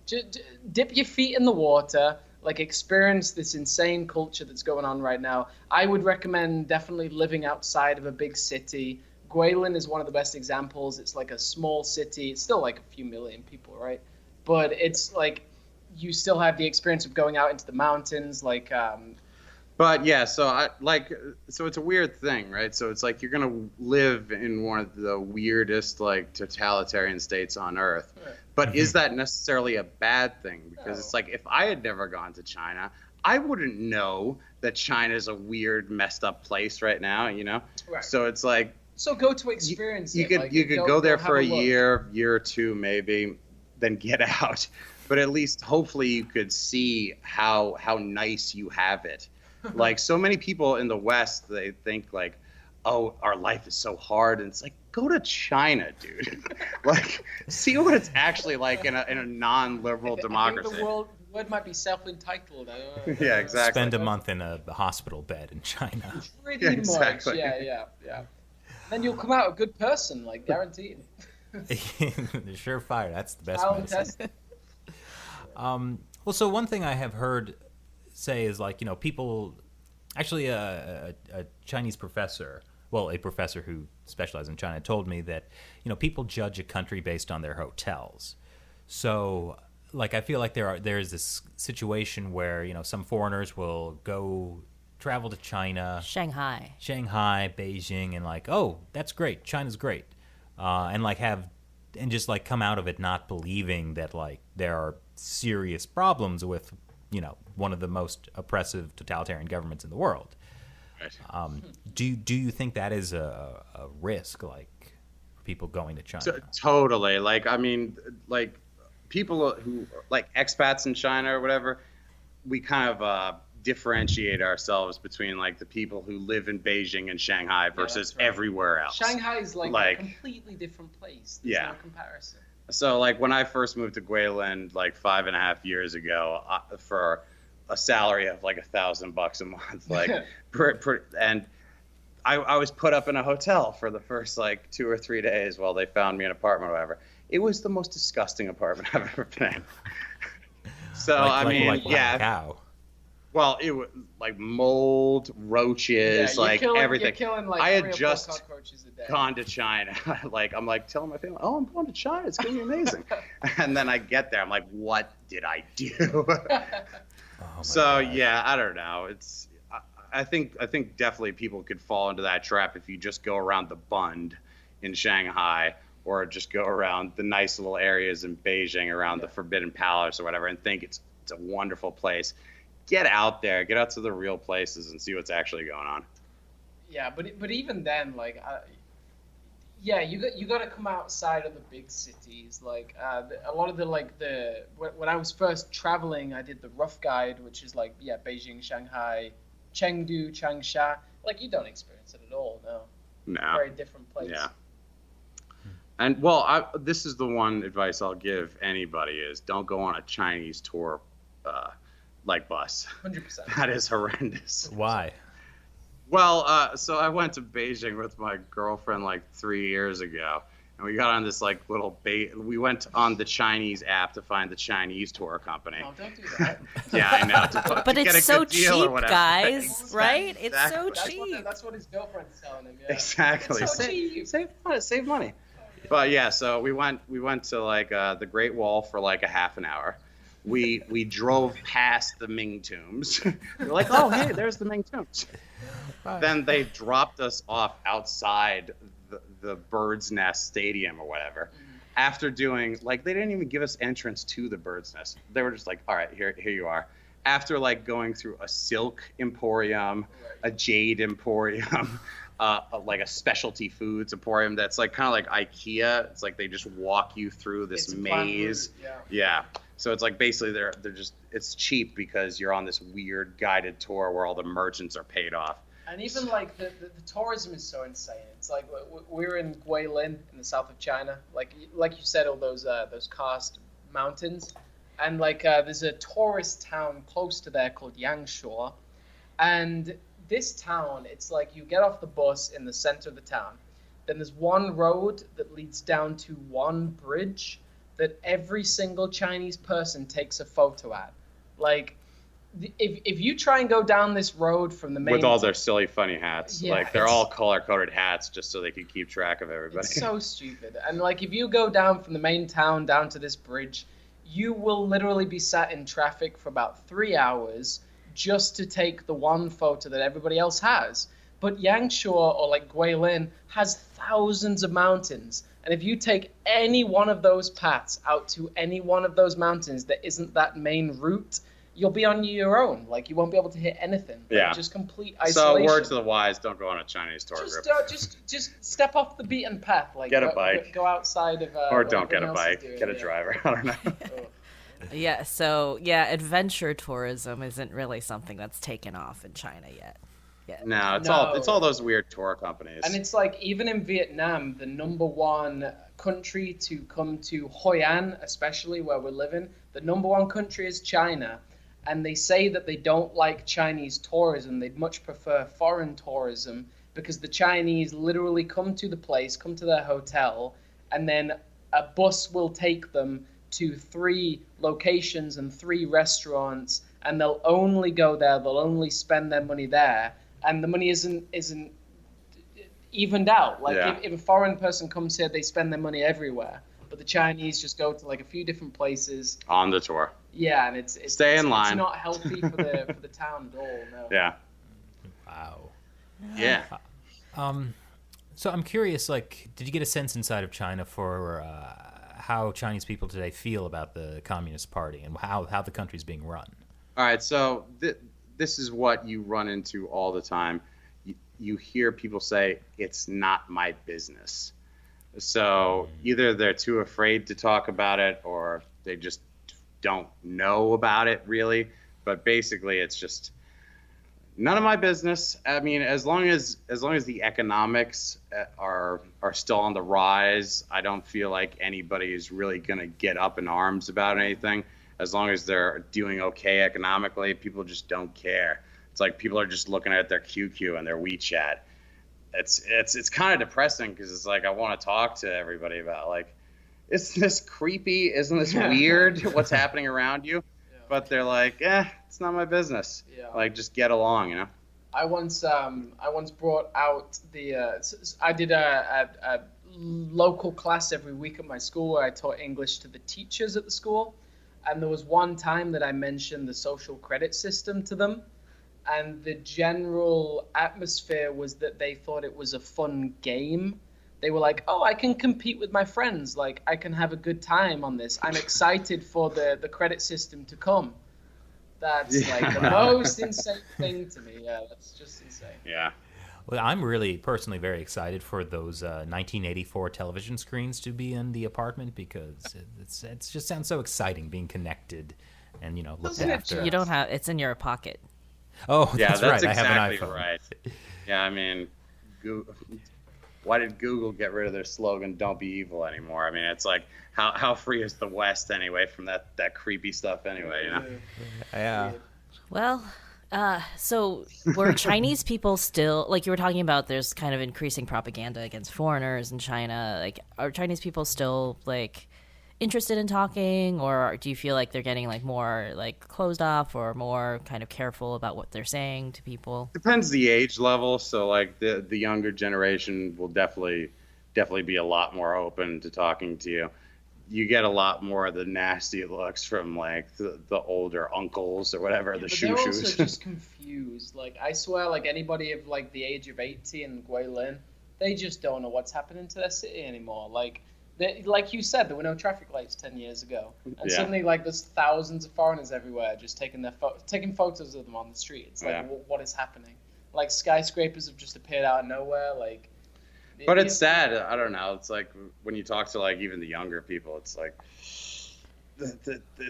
Just dip your feet in the water, like experience this insane culture that's going on right now. I would recommend definitely living outside of a big city. Guilin is one of the best examples. It's like a small city. It's still like a few million people, right? But it's like you still have the experience of going out into the mountains, like But yeah, so it's a weird thing, right? So it's like you're gonna live in one of the weirdest like totalitarian states on earth. Right. But is that necessarily a bad thing? Because No. it's like if I had never gone to China, I wouldn't know that China's a weird, messed up place right now, Right. So it's like so go to experience you it. could like, you could go there have for a look. year or two maybe, then get out. But at least hopefully you could see how nice you have it. Like so many people in the West, they think like, oh, our life is so hard, and it's like, go to China, dude. Like, see what it's actually like in a non-liberal I think democracy. the word might be self-entitled. I don't know. Yeah, exactly. Spend a month in a hospill bed in China. Pretty Yeah, exactly. much. Yeah. Then you'll come out a good person, like guaranteed. Surefire. That's the best Trial and medicine. test. Well, so one thing I have heard say is like, people, actually a Chinese professor, well, a professor who specializes in China told me that, people judge a country based on their hotels. So like, I feel like there's this situation where, some foreigners will travel to China, Shanghai, Beijing, and like, oh, that's great. China's great. And just like come out of it not believing that like there are serious problems with, one of the most oppressive totalitarian governments in the world. Right. Do you think that is a risk, like for people going to China? Totally. Like, I mean, like people who like expats in China or whatever, we kind of differentiate ourselves between like the people who live in Beijing and Shanghai versus that's right. everywhere else. Shanghai is like a completely different place. There's Yeah. no comparison. So like when I first moved to Guilin like 5.5 years ago, for a salary of like $1,000 a month, like and I was put up in a hotel for the first like 2 or 3 days while they found me an apartment or whatever. It was the most disgusting apartment I've ever been in. So like yeah. cow. Well, it was like mold, roaches, like everything. You're killing like I had 3 or 4 just cockroaches a day. gone to China. I'm like telling my family, oh, I'm going to China. It's going to be amazing. And then I get there. I'm like, what did I do? So gosh. yeah, I don't know. I think definitely people could fall into that trap if you just go around the Bund in Shanghai, or just go around the nice little areas in Beijing around the Forbidden Palace or whatever, and think it's a wonderful place. Get out there, get out to the real places, and see what's actually going on. Yeah, but even then, like, yeah, you got to come outside of the big cities. Like, a lot of when I was first traveling, I did the rough guide, which is like, yeah, Beijing, Shanghai, Chengdu, Changsha. Like, you don't experience it at all. No. No. Very different place. Yeah. And well, this is the one advice I'll give anybody is don't go on a Chinese tour, like bus. 100%. That is horrendous. Why? Well, so I went to Beijing with my girlfriend like 3 years ago, and we got on this like little we went on the Chinese app to find the Chinese tour company. Oh, don't do that. Yeah, I know. But get a it's so good deal or cheap, whatever. guys, Exactly. right? It's so Exactly. cheap. That's what his girlfriend's telling him. Yeah. Exactly. It's so cheap. Save money. But yeah, so we went to like the Great Wall for like a half an hour. We drove past the Ming Tombs. We're like, oh hey, there's the Ming Tombs. Then they dropped us off outside the Bird's Nest Stadium or whatever. After doing like they didn't even give us entrance to the Bird's Nest. They were just like, all right, here you are. After like going through a silk emporium, a jade emporium, like a specialty foods emporium that's like kind of like IKEA. It's like they just walk you through this It's a planned maze. route, Yeah. So it's like basically they're just it's cheap because you're on this weird guided tour where all the merchants are paid off. And even like the tourism is so insane. It's like we're in Guilin in the south of China. Like you said, all those karst mountains, and like there's a tourist town close to there called Yangshuo, and this town, it's like you get off the bus in the center of the town, then there's one road that leads down to one bridge that every single Chinese person takes a photo at. Like, if you try and go down this road from the main... With all their silly, funny hats. Yeah, like, they're all color-coded hats just so they can keep track of everybody. It's so stupid. And, like, if you go down from the main town down to this bridge, you will literally be sat in traffic for about 3 hours just to take the one photo that everybody else has. But Yangshuo or, like, Guilin has thousands of mountains. And if you take any one of those paths out to any one of those mountains that isn't that main route, you'll be on your own. Like, you won't be able to hit anything. Like, Yeah. just complete So, isolation. word to the wise, don't go on a Chinese tour group. Just step off the beaten path. Like, Get a bike. Go outside of. Or what don't get a everyone else is bike. doing, Get a yeah. driver. I don't know. Oh. Yeah, so adventure tourism isn't really something that's taken off in China yet. No, it's No. all those weird tour companies. And it's like, even in Vietnam, the number one country to come to Hoi An, especially where we're living, the number one country is China. And they say that they don't like Chinese tourism. They'd much prefer foreign tourism because the Chinese literally come to the place, come to their hotel, and then a bus will take them to 3 locations and 3 restaurants, and they'll only go there, they'll only spend their money there. And the money isn't evened out. Like, Yeah. if a foreign person comes here, they spend their money everywhere. But the Chinese just go to like a few different places. On the tour. Yeah, and it's Stay in it's line. not healthy for the town at all. No. Yeah. Wow. Yeah. So I'm curious, like, did you get a sense inside of China for how Chinese people today feel about the Communist Party and how the country's being run? All right, so this is what you run into all the time. You hear people say, it's not my business. So either they're too afraid to talk about it or they just don't know about it really. But basically it's just none of my business. I mean, as long as the economics are still on the rise, I don't feel like anybody is really going to get up in arms about anything. As long as they're doing okay economically, people just don't care. It's like people are just looking at their QQ and their WeChat. It's kind of depressing because it's like I want to talk to everybody about like, isn't this creepy? Isn't this weird? What's happening around you? Yeah. But they're like, it's not my business. Yeah. Like, just get along, you know. I once brought out I did a local class every week at my school where I taught English to the teachers at the school, And there was one time that I mentioned the social credit system to them, and the general atmosphere was that they thought it was a fun game. They were like, oh, I can compete with my friends. Like, I can have a good time on this. I'm excited for the credit system to come. That's like the most insane thing to me. Yeah, that's just insane. Yeah. Well, I'm really personally very excited for those 1984 television screens to be in the apartment because it just sounds so exciting being connected and, looked Doesn't it after. just? You don't have it's in your pocket. Oh, Yeah, that's that's right. exactly I have an iPhone. right. Yeah, I mean, why did Google get rid of their slogan "Don't be evil" anymore? I mean, it's like how free is the West anyway from that creepy stuff anyway? Yeah. Well, so were Chinese people still, like you were talking about, there's kind of increasing propaganda against foreigners in China. Like, are Chinese people still, like, interested in talking, or do you feel like they're getting, like, more, like, closed off or more kind of careful about what they're saying to people? Depends the age level. So like the younger generation will definitely be a lot more open to talking to you. You get a lot more of the nasty looks from like the older uncles or whatever, the But shoo they're shoes. also just confused. Like, I swear, like anybody of like the age of 80 in Guilin, they just don't know what's happening to their city anymore. Like you said, there were no traffic lights 10 years ago, and Yeah. suddenly like there's thousands of foreigners everywhere just taking taking photos of them on the street. It's like, Yeah. what is happening? Like skyscrapers have just appeared out of nowhere. Like, But it's sad. I don't know. It's like when you talk to like even the younger people, it's like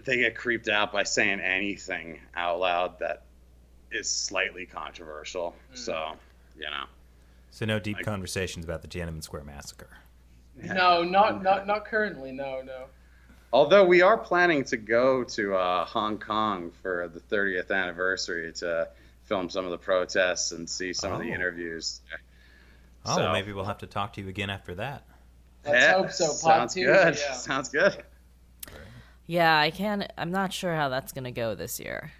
they get creeped out by saying anything out loud that is slightly controversial. So, So no deep conversations about the Tiananmen Square massacre. No, not currently. No. Although we are planning to go to Hong Kong for the 30th anniversary to film some of the protests and see some of the interviews. Oh, So- maybe we'll have to talk to you again after that. Let's hope so. Part Sounds 2. good. Yeah. Sounds good. Yeah, I'm not sure how that's going to go this year.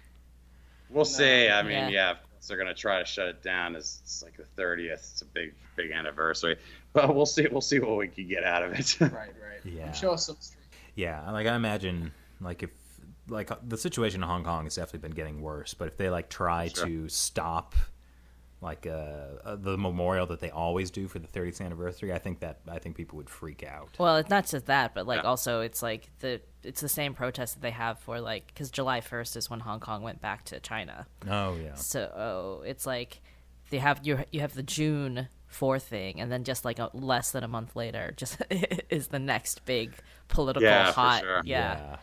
We'll see. I mean, Yeah. yeah, of course they're going to try to shut it down. It's like the 30th. It's a big anniversary. But we'll see. We'll see what we can get out of it. Right. Yeah. I'm sure some. Yeah, like I imagine, like if like the situation in Hong Kong has definitely been getting worse. But if they like try to stop like the memorial that they always do for the 30th anniversary, I think people would freak out. Well, it's not just that, but like Yeah. also it's like it's the same protest that they have for like, because July 1st is when Hong Kong went back to China. Oh yeah. So it's like they have you have the June 4th thing, and then just like less than a month later, just is the next big political Yeah, for hot. sure. Yeah.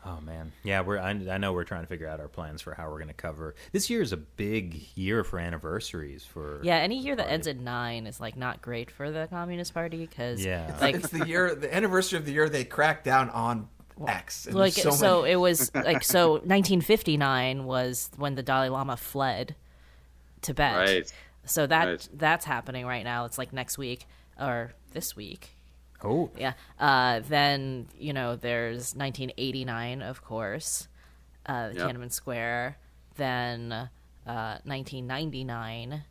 Oh man, yeah. I know we're trying to figure out our plans for how we're going to cover. This year is a big year for anniversaries. Yeah, any year that ends in 9 is like not great for the Communist Party because like It's the anniversary of the year they cracked down on X. And like there's so many. it was like 1959 was when the Dalai Lama fled Tibet. Right. So that's happening right now. It's like next week or this week. Oh Yeah. Then there's 1989, of course, Tiananmen Square. Then 1999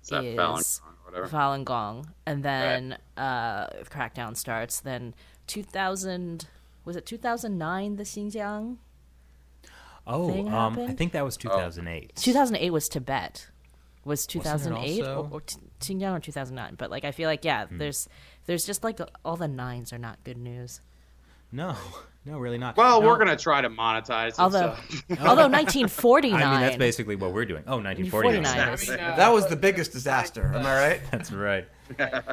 Is that is Falun Gong or whatever? Falun Gong, and then crackdown starts. Then 2000 was it 2009 the Xinjiang? thing I happened? think that was 2008. 2008 was Tibet. Was Wasn't it 2008 also- or Xinjiang or 2009? But like I feel like there's just like all the 9s are not good news. No, really not. Well, No. we're going to try to monetize it. Although so. although 1949. I mean, that's basically what we're doing. Oh, 1949. 49 I is- mean, That was the biggest disaster. Am I right? That's right.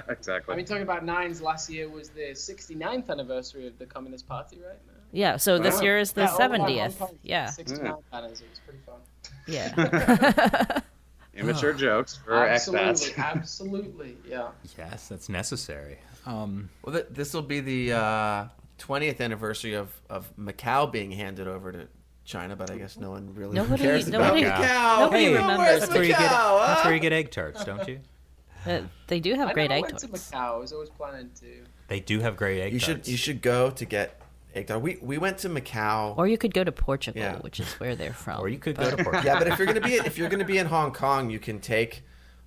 Exactly. I mean, talking about 9s, last year was the 69th anniversary of the Communist Party, right? Yeah, so this Wow. year is the Yeah, all around Hong 70th. Kong, Yeah. 69 banners. It was pretty fun. Yeah. Immature jokes for Absolutely, expats. absolutely, yeah. Yes, that's necessary. Well, this will be the 20th anniversary of Macau being handed over to China, but I guess no one really cares about nobody- Macau. nobody Hey, remembers. where's That's where you get. Macau, That's huh? where you get egg tarts, don't you? They do have I great never egg went to tarts. Macau. I was always planning to. They do have great egg You tarts. should go to get egg tart. We went to Macau. Or you could go to Portugal, Yeah. which is where they're from. Or you could go to Portugal. Yeah, but if you're gonna be in Hong Kong, you can take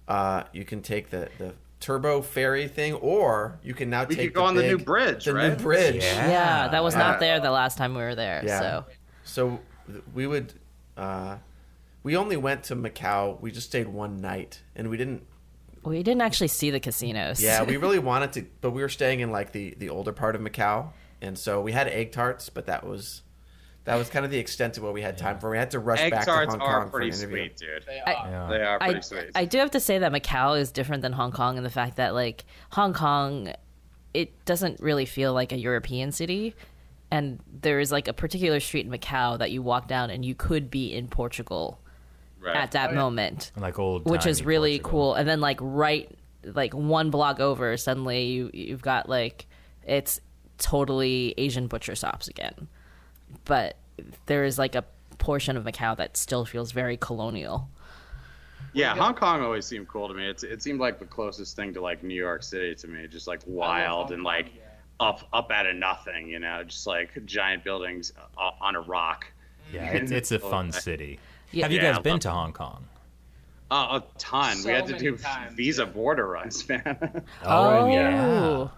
the turbo ferry thing, or you can now We take could go on the new bridge, the right? new bridge. Yeah, that was Yeah. not there the last time we were there. Yeah. So We would. We only went to Macau. We just stayed one night, and we didn't. we didn't actually see the casinos. Yeah, we really wanted to, but we were staying in like the older part of Macau, and so we had egg tarts, but that was kind of the extent of what we had time for. We had to rush Egg back to tarts Hong are Kong for pretty an interview. sweet, dude. They I- are. Yeah. They are I, pretty sweet. I do have to say that Macau is different than Hong Kong in the fact that like Hong Kong, it doesn't really feel like a European city, and there is like a particular street in Macau that you walk down and you could be in Portugal Right. at that moment, Like old, which is really Portugal. cool. And then like like one block over, suddenly you've got like it's totally Asian butcher shops again, but there is like a portion of Macau that still feels very colonial. Yeah, Hong Kong always seemed cool to me. It seemed like the closest thing to like New York City to me, just like wild Hong and Kong, like up out of nothing, you know, just like giant buildings on a rock. Yeah, it's a fun city. Yeah. Have you Yeah, guys I been love to Hong Kong? A ton. So we had to many do times, visa yeah. border runs, man. Oh,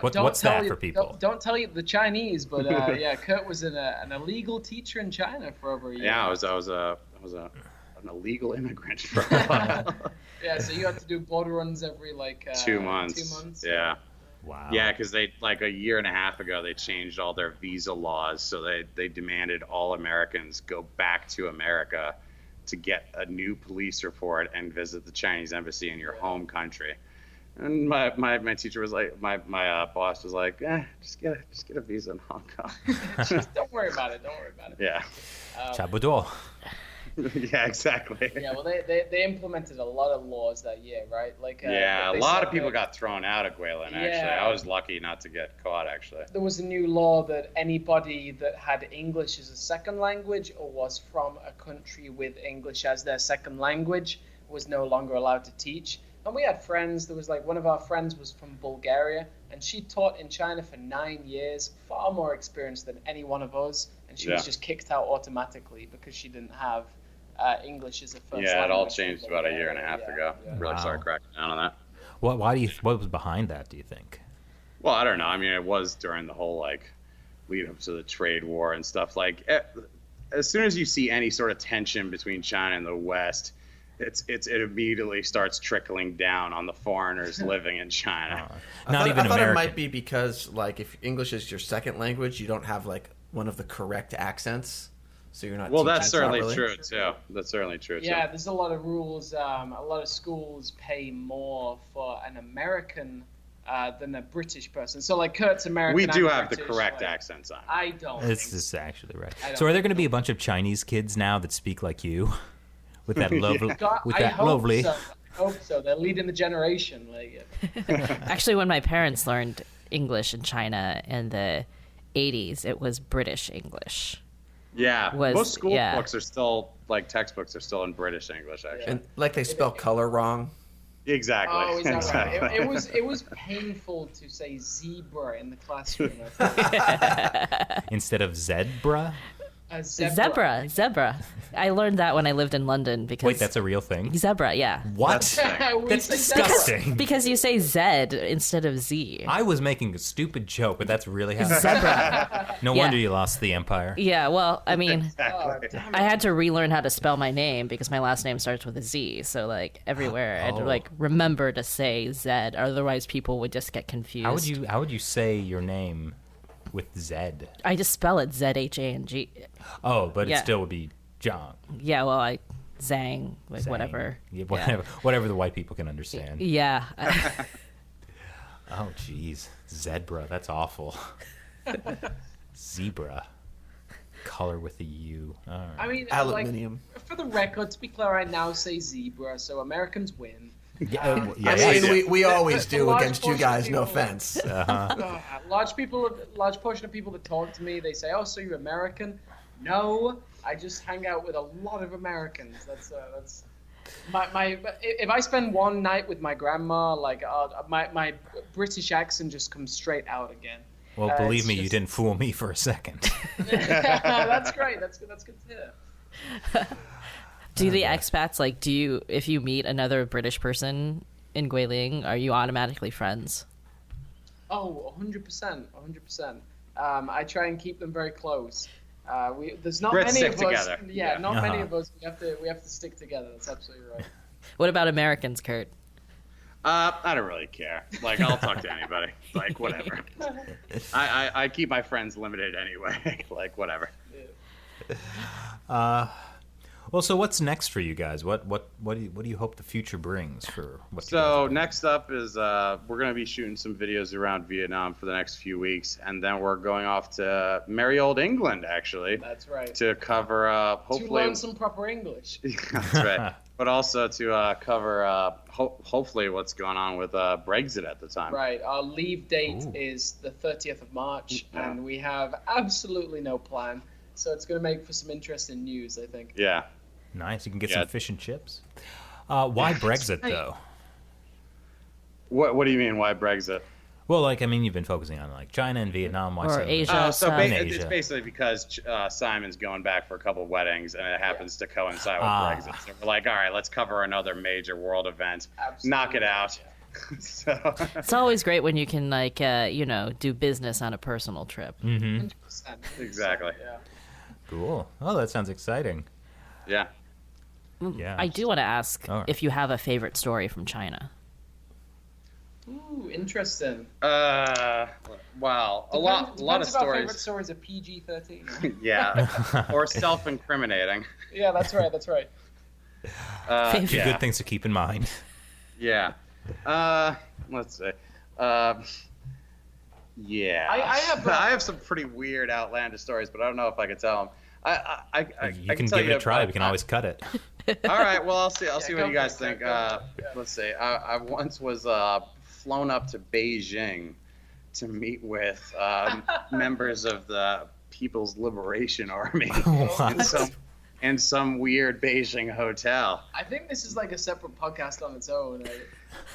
What's tell that you, for people? Don't tell you the Chinese, but yeah, Kurt was an illegal teacher in China for over a year. Yeah, I was an illegal immigrant for a while. Yeah, so you had to do border runs every like 2 months. 2 months. Yeah. Wow. Yeah, because they like a year and a half ago they changed all their visa laws, so they demanded all Americans go back to America to get a new police report and visit the Chinese embassy in your home country. And my teacher was like, my boss was like, just get a visa in Hong Kong. Just don't worry about it. Don't worry about it. Yeah, Chabudo. yeah, exactly. Yeah, well, they implemented a lot of laws that year, right? Like Yeah, a they lot said of people that got thrown out of Guilin. Actually, Yeah. I was lucky not to get caught. Actually, there was a new law that anybody that had English as a second language or was from a country with English as their second language was no longer allowed to teach. And we had friends. There was like one of our friends was from Bulgaria, and she taught in China for 9 years, far more experience than any one of us. And she was Yeah. just kicked out automatically because she didn't have English as a first language. yeah, it all in changed about a year and a half Bulgaria. ago. Yeah. Really Wow. started cracking down on that. What was behind that, do you think? Well, I don't know. I mean, it was during the whole like lead up to the trade war and stuff. Like, as soon as you see any sort of tension between China and the West, it immediately starts trickling down on the foreigners living in China. Not even I thought American. it might be because like if English is your second language, you don't have like one of the correct accents, so you're not. Well, teaching that's certainly properly. true too. That's certainly true too. Yeah, there's a lot of rules. A lot of schools pay more for an American than a British person. So like Kurt's American. We do I'm have the British, correct like, accents on. I don't. This think is so. actually right. I don't So are there think going to be a bunch of Chinese kids now that speak like you? With that lovely, God, with I that hope lovely. so. I hope so. They're leading the generation. Like, Actually, when my parents learned English in China in the 80s, it was British English. Yeah, Was- most school yeah. books are still like textbooks are still in British English actually. And like they spell color wrong. Exactly. oh, is that exactly. right? It was painful to say zebra in the classroom. Instead of zebra? A Zebra. I learned that when I lived in London because Wait, that's a real thing? zebra, yeah. What? We That's say zebra. disgusting. Because you say Z instead of Z. I was making a stupid joke, but that's really how. Zebra. No Yeah. wonder you lost the empire. Yeah, well, I mean, Oh, damn it. I had to relearn how to spell my name because my last name starts with a Z. So, like, everywhere I had to, Oh. like, remember to say Z. Otherwise, people would just get confused. How would you say your name with Z? I just spell it ZHANG. Oh, but it Yeah. still would be John. Yeah, well, I Zhang, like, Zhang. whatever. Yeah, whatever the white people can understand. Yeah. Oh, jeez. Zebra. That's awful. Zebra. Color with a U. All right. I mean, Aluminium. like, for the record, to be clear, I now say zebra, so Americans win. Yeah, I yes. mean, we always The do large against you portion of guys. No people- offense. Large portion of people that talk to me, they say, "Oh, so you're American?" No, I just hang out with a lot of Americans. That's my. If I spend one night with my grandma, like my British accent just comes straight out again. Well, believe it's me, you just- didn't fool me for a second. That's great. That's good. That's good to hear. Do the expats, like, if you meet another British person in Guilin, are you automatically friends? Oh, 100%, 100%. I try and keep them very close. There's not Brits many stick of us. together. Yeah, not many Uh-huh. of us. We have to stick together. That's absolutely right. What about Americans, Kurt? I don't really care. Like, I'll talk to anybody. Like, whatever. I keep my friends limited anyway. Like, whatever. Well, so what's next for you guys? What do you hope the future brings for what? So next up is we're gonna be shooting some videos around Vietnam for the next few weeks, and then we're going off to merry old England actually That's right. to cover To hopefully. learn some proper English. That's right. But also to cover hopefully what's going on with Brexit at the time. Right. Our leave date Ooh. is the 30th of March, Yeah. and we have absolutely no plan. So it's going to make for some interesting news, I think. Yeah. Nice. You can get Yeah. some fish and chips. Why Brexit right. though? What do you mean? Why Brexit? Well, like I mean, you've been focusing on like China and Vietnam. Why Or so- Asia. So In it's Asia. basically because Simon's going back for a couple weddings, and it happens to coincide with Ah. Brexit. So we're like, all right, let's cover another major world event, knock it out. So It's always great when you can do business on a personal trip. 100%. Exactly. Yeah. Cool. Oh, that sounds exciting. yeah. Yeah. I do want to ask All right. if you have a favorite story from China. Ooh, interesting. Wow, a lot of Depends if our favorite stories. stories are PG-13. Yeah, or self-incriminating. Yeah, that's right. That's right. Favorite- Yeah. Good things to keep in mind. Yeah. Let's see. Yeah. I have, I have some pretty weird, outlandish stories, but I don't know if I can tell them. I You can tell give it a try. about- We can always cut it. All right. Well, I'll see. I'll see go what you for guys it, think. go for it. Let's see. I once was flown up to Beijing to meet with members of the People's Liberation Army What? in some weird Beijing hotel. I think this is like a separate podcast on its own.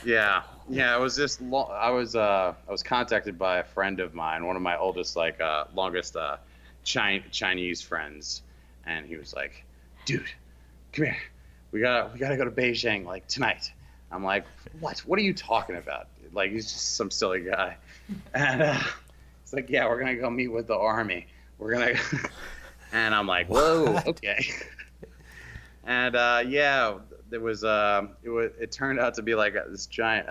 Yeah. It was just I was contacted by a friend of mine, one of my oldest, longest Chinese friends, and he was like, "Dude, come here. We gotta go to Beijing like tonight." I'm like, "What? What are you talking about?" Like, he's just some silly guy, and it's like, "Yeah, we're gonna go meet with the army. We're gonna," and I'm like, "Whoa, okay." And there was it turned out to be like this giant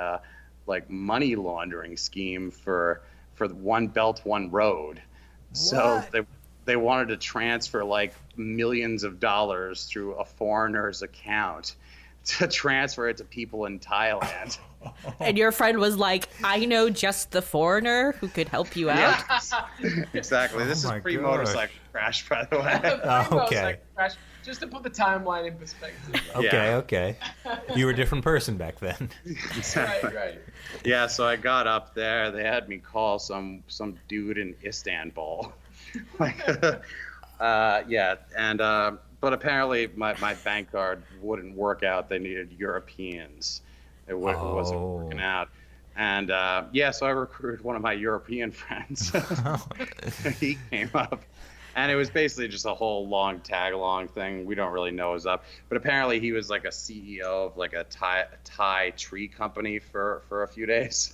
like money laundering scheme for the One Belt One Road. So they wanted to transfer like millions of dollars through a foreigner's account to transfer it to people in Thailand. And your friend was like, I know just the foreigner who could help you out. Yeah, exactly. This Oh is my pre-motorcycle crash, by the way. Okay. Just to put the timeline in perspective. Okay. You were a different person back then. Right. Yeah, so I got up there. They had me call some dude in Istanbul. But apparently my bank card wouldn't work out. They needed Europeans. It wasn't working out. And so I recruited one of my European friends. He came up. And it was basically just a whole long tag-along thing. We don't really know what's up. But apparently he was like a CEO of like a Thai tree company for a few days.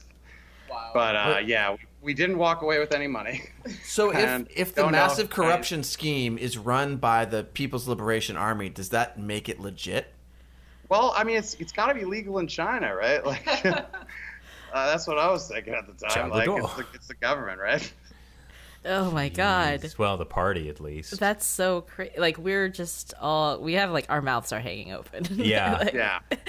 Wow. But we didn't walk away with any money. So And if the don't know. massive corruption scheme is run by the People's Liberation Army, does that make it legit? Well, I mean, it's got to be legal in China, right? Like, that's what I was thinking at the time. China Like, door. it's the government, right? Oh my God. Well, the party at least. That's so crazy. Like, we're just we have like our mouths are hanging open. Yeah. Like,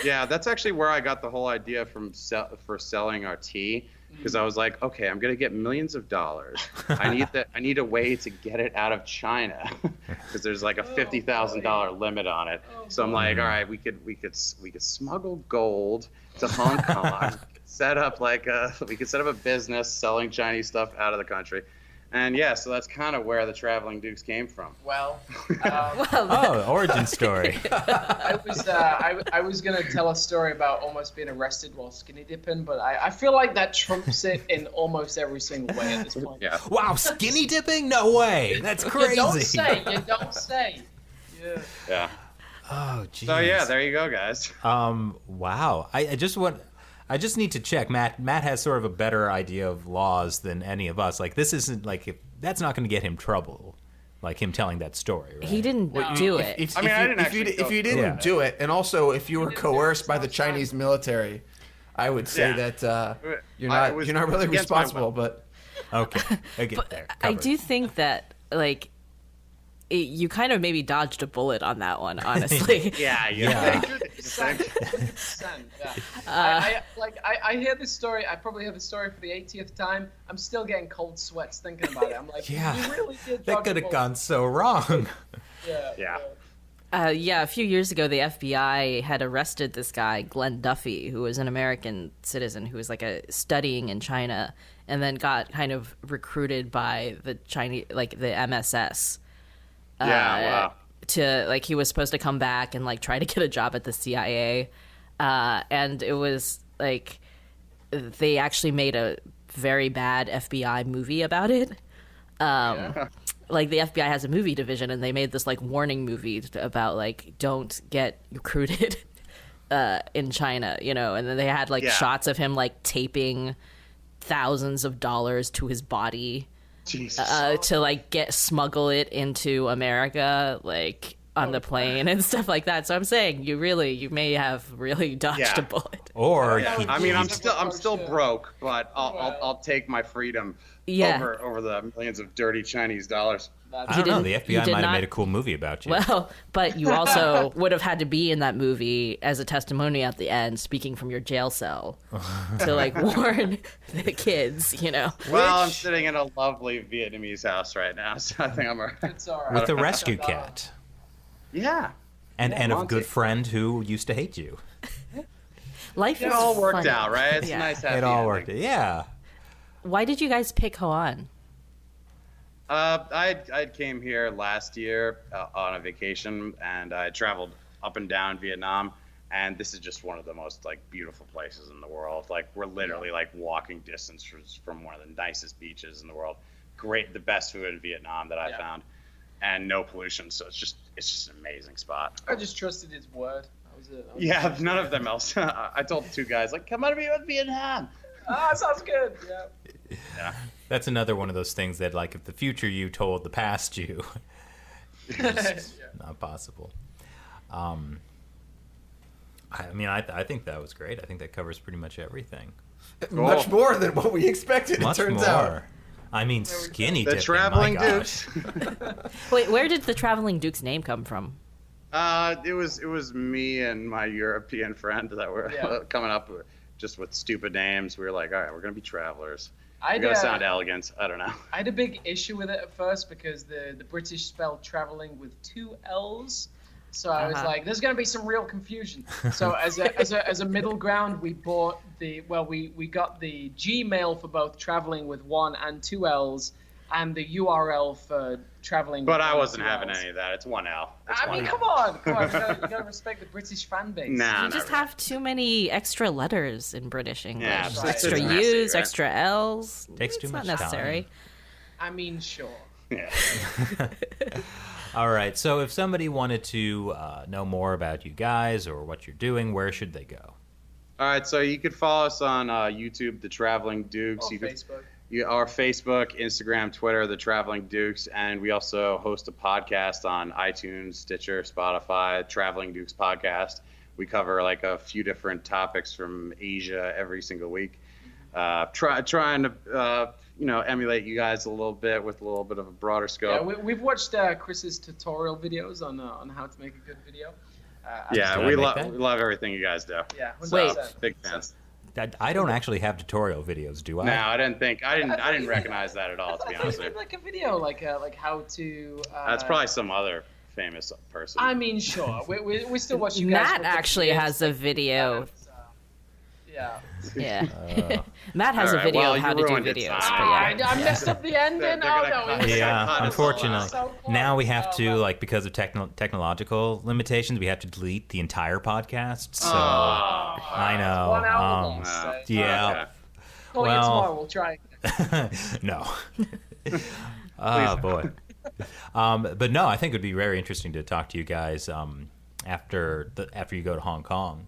Yeah. That's actually where I got the whole idea for selling our tea, because I was like, okay, I'm gonna get millions of dollars. I need a way to get it out of China, because there's like a $50,000 limit on it. So I'm like, all right, we could smuggle gold to Hong Kong, set up a business selling Chinese stuff out of the country. And so that's kind of where the Traveling Dukes came from. Well, Oh, origin story. I was gonna tell a story about almost being arrested while skinny dipping, but I feel like that trumps it in almost every single way at this point. Yeah. Wow, skinny dipping? No way. That's crazy. You don't say. Yeah. Yeah. Oh, geez. So yeah, there you go, guys. Wow. I just want. I just need to check. Matt has sort of a better idea of laws than any of us. Like, this isn't like that's not going to get him trouble. Like him telling that story, right? He didn't do it. If you didn't Yeah. do it, and also if you were coerced by the Chinese military, I would say that you're not really responsible. But Okay, I get there. I Covered. do think that, like, you kind of maybe dodged a bullet on that one, honestly. Yeah, Yeah. 100%, yeah. I hear this story. I probably hear the story for the 80th time. I'm still getting cold sweats thinking about it. I'm like, Yeah. you really did. That dodge a could have bullet. gone so wrong. Yeah. Yeah. A few years ago, the FBI had arrested this guy, Glenn Duffy, who was an American citizen who was like studying in China, and then got kind of recruited by the Chinese, like the MSS. Wow. To like, he was supposed to come back and like try to get a job at the CIA, and it was like they actually made a very bad FBI movie about it. Like the FBI has a movie division, and they made this like warning movie about like don't get recruited in China, you know. And then they had like shots of him like taping thousands of dollars to his body to like smuggle it into America, like on the plane and stuff like that. So I'm saying you may have really dodged a bullet. Or I mean, I'm still broke, but I'll take my freedom over the millions of dirty Chinese dollars. I don't know. The you FBI did might have not- made a cool movie about you. Well, but you also would have had to be in that movie as a testimony at the end, speaking from your jail cell, to like warn the kids, you know. Well, I'm sitting in a lovely Vietnamese house right now, so I think I'm alright. It's all right. With a rescue cat. Yeah. And a Monty. good friend who used to hate you. Life It is all worked funny. out, right? It's Yeah. a nice happy It all ending. worked. Yeah. Why did you guys pick Hoan? I came here last year on a vacation, and I traveled up and down Vietnam, and this is just one of the most like beautiful places in the world. Like we're literally like walking distance from one of the nicest beaches in the world. Great, the best food in Vietnam that I found, and no pollution. So it's just an amazing spot. I just trusted his word. That was it. Yeah, none of them else. I told the two guys like, come on, with Vietnam. Sounds good. Yeah. Yeah. That's another one of those things that, like, if the future you told the past you, it's just not possible. I mean, I think that was great. I think that covers pretty much everything. much more than what we expected. Much it turns more. out. I mean, skinny The dipping, Traveling my gosh. Dukes. Wait, where did the Traveling Duke's name come from? It was me and my European friend that were coming up just with stupid names. We were like, all right, we're gonna be travelers. We're gonna sound elegant. I don't know. I had a big issue with it at first because the British spelled traveling with 2 L's. So I was like, there's going to be some real confusion. So as a middle ground, we bought we got the Gmail for both traveling with 1 and 2 L's, and the URL for traveling. But with I 1 wasn't and 2 having Ls. any of that. It's 1L. I mean, come on. You gotta respect the British fan base. Nah, You just have too many extra letters in British English. Yeah, it's extra messy, U's, right? extra L's. Takes too It's much not necessary. time. I mean, sure. Yeah. All right. So if somebody wanted to know more about you guys or what you're doing, where should they go? All right, so you could follow us on YouTube, The Traveling Dukes. Or You could Facebook. Our Facebook, Instagram, Twitter, The Traveling Dukes, and we also host a podcast on iTunes, Stitcher, Spotify, Traveling Dukes Podcast. We cover like a few different topics from Asia every single week. Trying to emulate you guys a little bit with a little bit of a broader Yeah, scope. we've watched Chris's tutorial videos on how to make a good video. Did I we make that? love everything you guys do. Yeah, 100%. Wait. Big fans. I don't actually have tutorial videos, do I? No, I didn't recognize that at all, to be honest with you. Like a video, like how to. That's probably some other famous person. I mean, sure. We still watch you guys. Matt for actually 50 has a years. video. Yeah. Yeah. Matt has All a right, video well, of how you to do ruined it, videos. Simon. But yeah. I messed up the ending. They're Oh gonna no. cut it. Yeah, God, it's unfortunately. so close. Now we have to, Oh, like, because of technological limitations, we have to delete the entire podcast. So I know. 1 hour long. Yeah. Call you well- tomorrow. We'll try. No. Oh boy. But no, I think it would be very interesting to talk to you guys after you go to Hong Kong.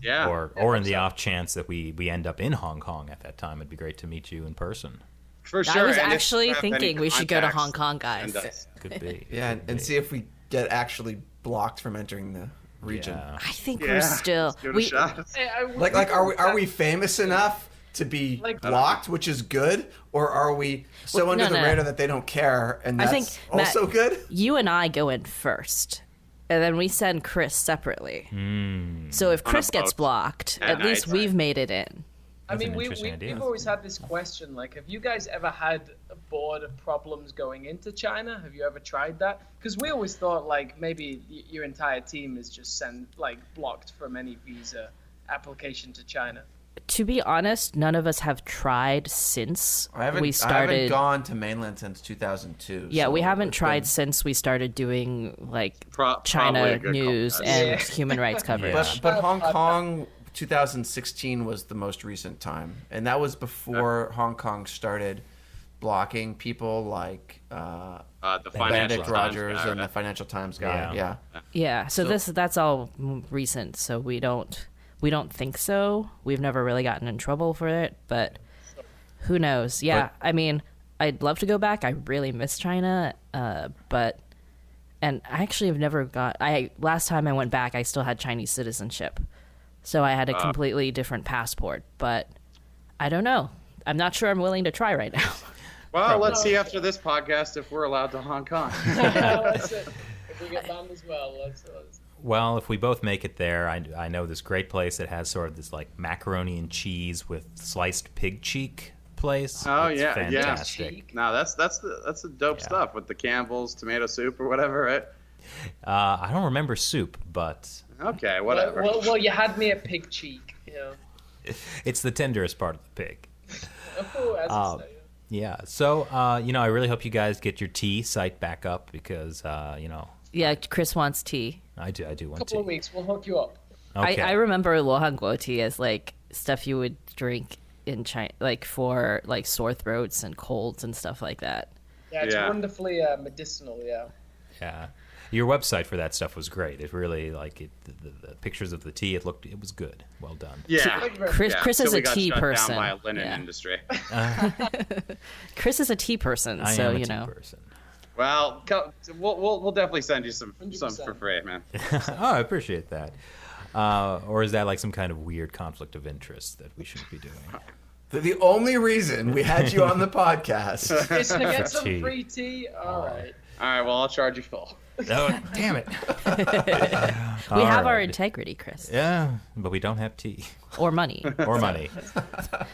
Yeah. Or in the off chance that we end up in Hong Kong at that time, it'd be great to meet you in person. For sure. I was And if actually you have any thinking we should go to contacts, Hong Kong, guys. send us. Could be. Yeah, Could and be. see if we get actually blocked from entering the region. Yeah. I think Yeah, we're still let's give it a shot. Like, are we famous enough to be Like- blocked, which is good, or are we so under the no. radar that they don't care, and I that's think, Matt, also good? You and I go in first, and then we send Chris separately. So if Chris gets boat. blocked, At at least night. we've made it in. I That's mean, an interesting idea. we've always had this question, like, have you guys ever had a board of problems going into China? Have you ever tried that? Because we always thought, like, maybe your entire team is just blocked from any visa application to China. To be honest, none of us have tried since I haven't we started. gone to mainland since 2002. Yeah, so we haven't it's tried been- since we started doing like Probably China a good news call. and Yeah. human rights coverage. But Hong Kong 2016 was the most recent time, and that was before Hong Kong started blocking people like The Benedict Financial Times Rogers guy, and the right? Financial Times guy. Yeah. Yeah. Yeah, so that's all recent. So we don't think so. We've never really gotten in trouble for it, but who knows? Yeah, I mean, I'd love to go back. I really miss China, but and I actually have never got. Last time I went back, I still had Chinese citizenship, so I had a completely different passport. But I don't know. I'm not sure I'm willing to try right now. Well, let's see after this podcast if we're allowed to Hong Kong. That's it. If we get banned as well, let's Well, if we both make it there, I know this great place that has sort of this like macaroni and cheese with sliced pig cheek place. Oh, It's yeah, yeah. fantastic. No, that's the dope stuff with the Campbell's tomato soup or whatever, right? I don't remember soup, but Okay, whatever. Well, you had me at pig cheek, you know. it's the tenderest part of the pig. Oh, as you say. Yeah. So, I really hope you guys get your tea site back up because, Yeah, Chris wants tea. I do want Couple of tea. weeks, we'll hook you up. Okay. I remember Luohanguo tea as like stuff you would drink in China, like for like sore throats and colds and stuff like that. Yeah, it's Yeah. wonderfully medicinal, yeah. Yeah. Your website for that stuff was great. It really the pictures of the tea. It was good. Well done. Yeah. Thank you very Chris, Yeah, Chris till is we a got tea shut person. down by a linen Yeah. industry. Chris is a tea person, I so am a you tea know. person. Well, we'll definitely send you some 100%. for free, man. Oh, I appreciate that. Or is that like some kind of weird conflict of interest that we shouldn't be doing? The only reason we had you on the podcast. Is to get some tea. free tea? All right. All right, well, I'll charge you full. Oh, damn it. We have our integrity, Chris, Yeah, but we don't have tea or money. or money.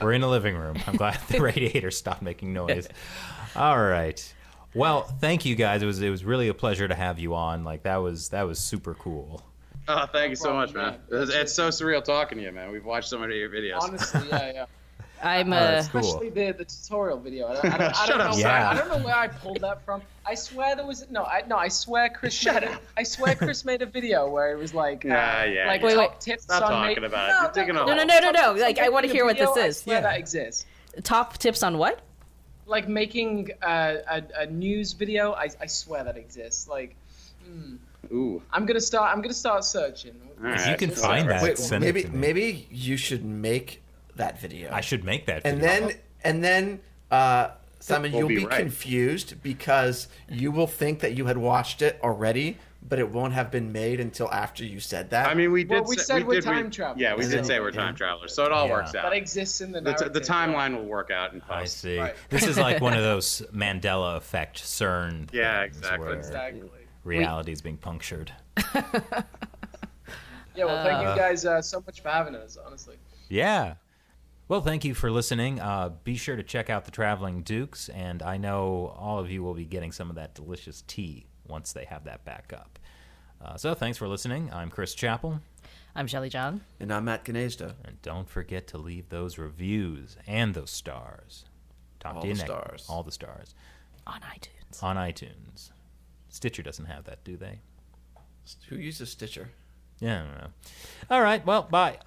We're in a living room. I'm glad the radiator stopped making noise. All right. Well, thank you guys. It was really a pleasure to have you on. Like that was super cool. Oh, thank you so much, problem, man. man. It's so surreal talking to you, man. We've watched so many of your videos. Honestly, yeah. I'm that's cool. Especially the tutorial video. I don't Shut know. up, Yeah. I don't know where I pulled that from. I swear there was I swear Chris made a video where it was like Yeah. like Wait, top wait. tips Stop on talking ma- about it. You're digging a No, hole. no. Like I want to hear what this I is. swear Yeah. that exists. Top tips on what? Like making a news video. I swear that exists. Like Ooh. I'm gonna start searching. All If right. you can find that, Wait, send it to me. maybe you should make that video. I should make that and video. then Simon, We'll you'll be be right. confused because you will think that you had watched it already, but it won't have been made until after you said that. I mean, we did. Well, we said we're time travelers. Yeah, we And did then- say we're time travelers, so it all Yeah. works out. That exists in the The narrative. timeline will work out in post. I see. Right. This is like one of those Mandela effect CERN. Yeah, things exactly. where Exactly. reality is being punctured. Yeah. Well, thank you guys so much for having us. Honestly. Yeah. Well, thank you for listening. Be sure to check out the Traveling Dukes, and I know all of you will be getting some of that delicious tea once they have that back up. So thanks for listening. I'm Chris Chappell, I'm Shelly John. and I'm Matt Gnezda. and don't forget to leave those reviews and those stars. Talk All to you the next. stars. All the stars On iTunes. on iTunes. Stitcher doesn't have that, do they? Who uses Stitcher? Yeah, I don't know. All right. Well, bye.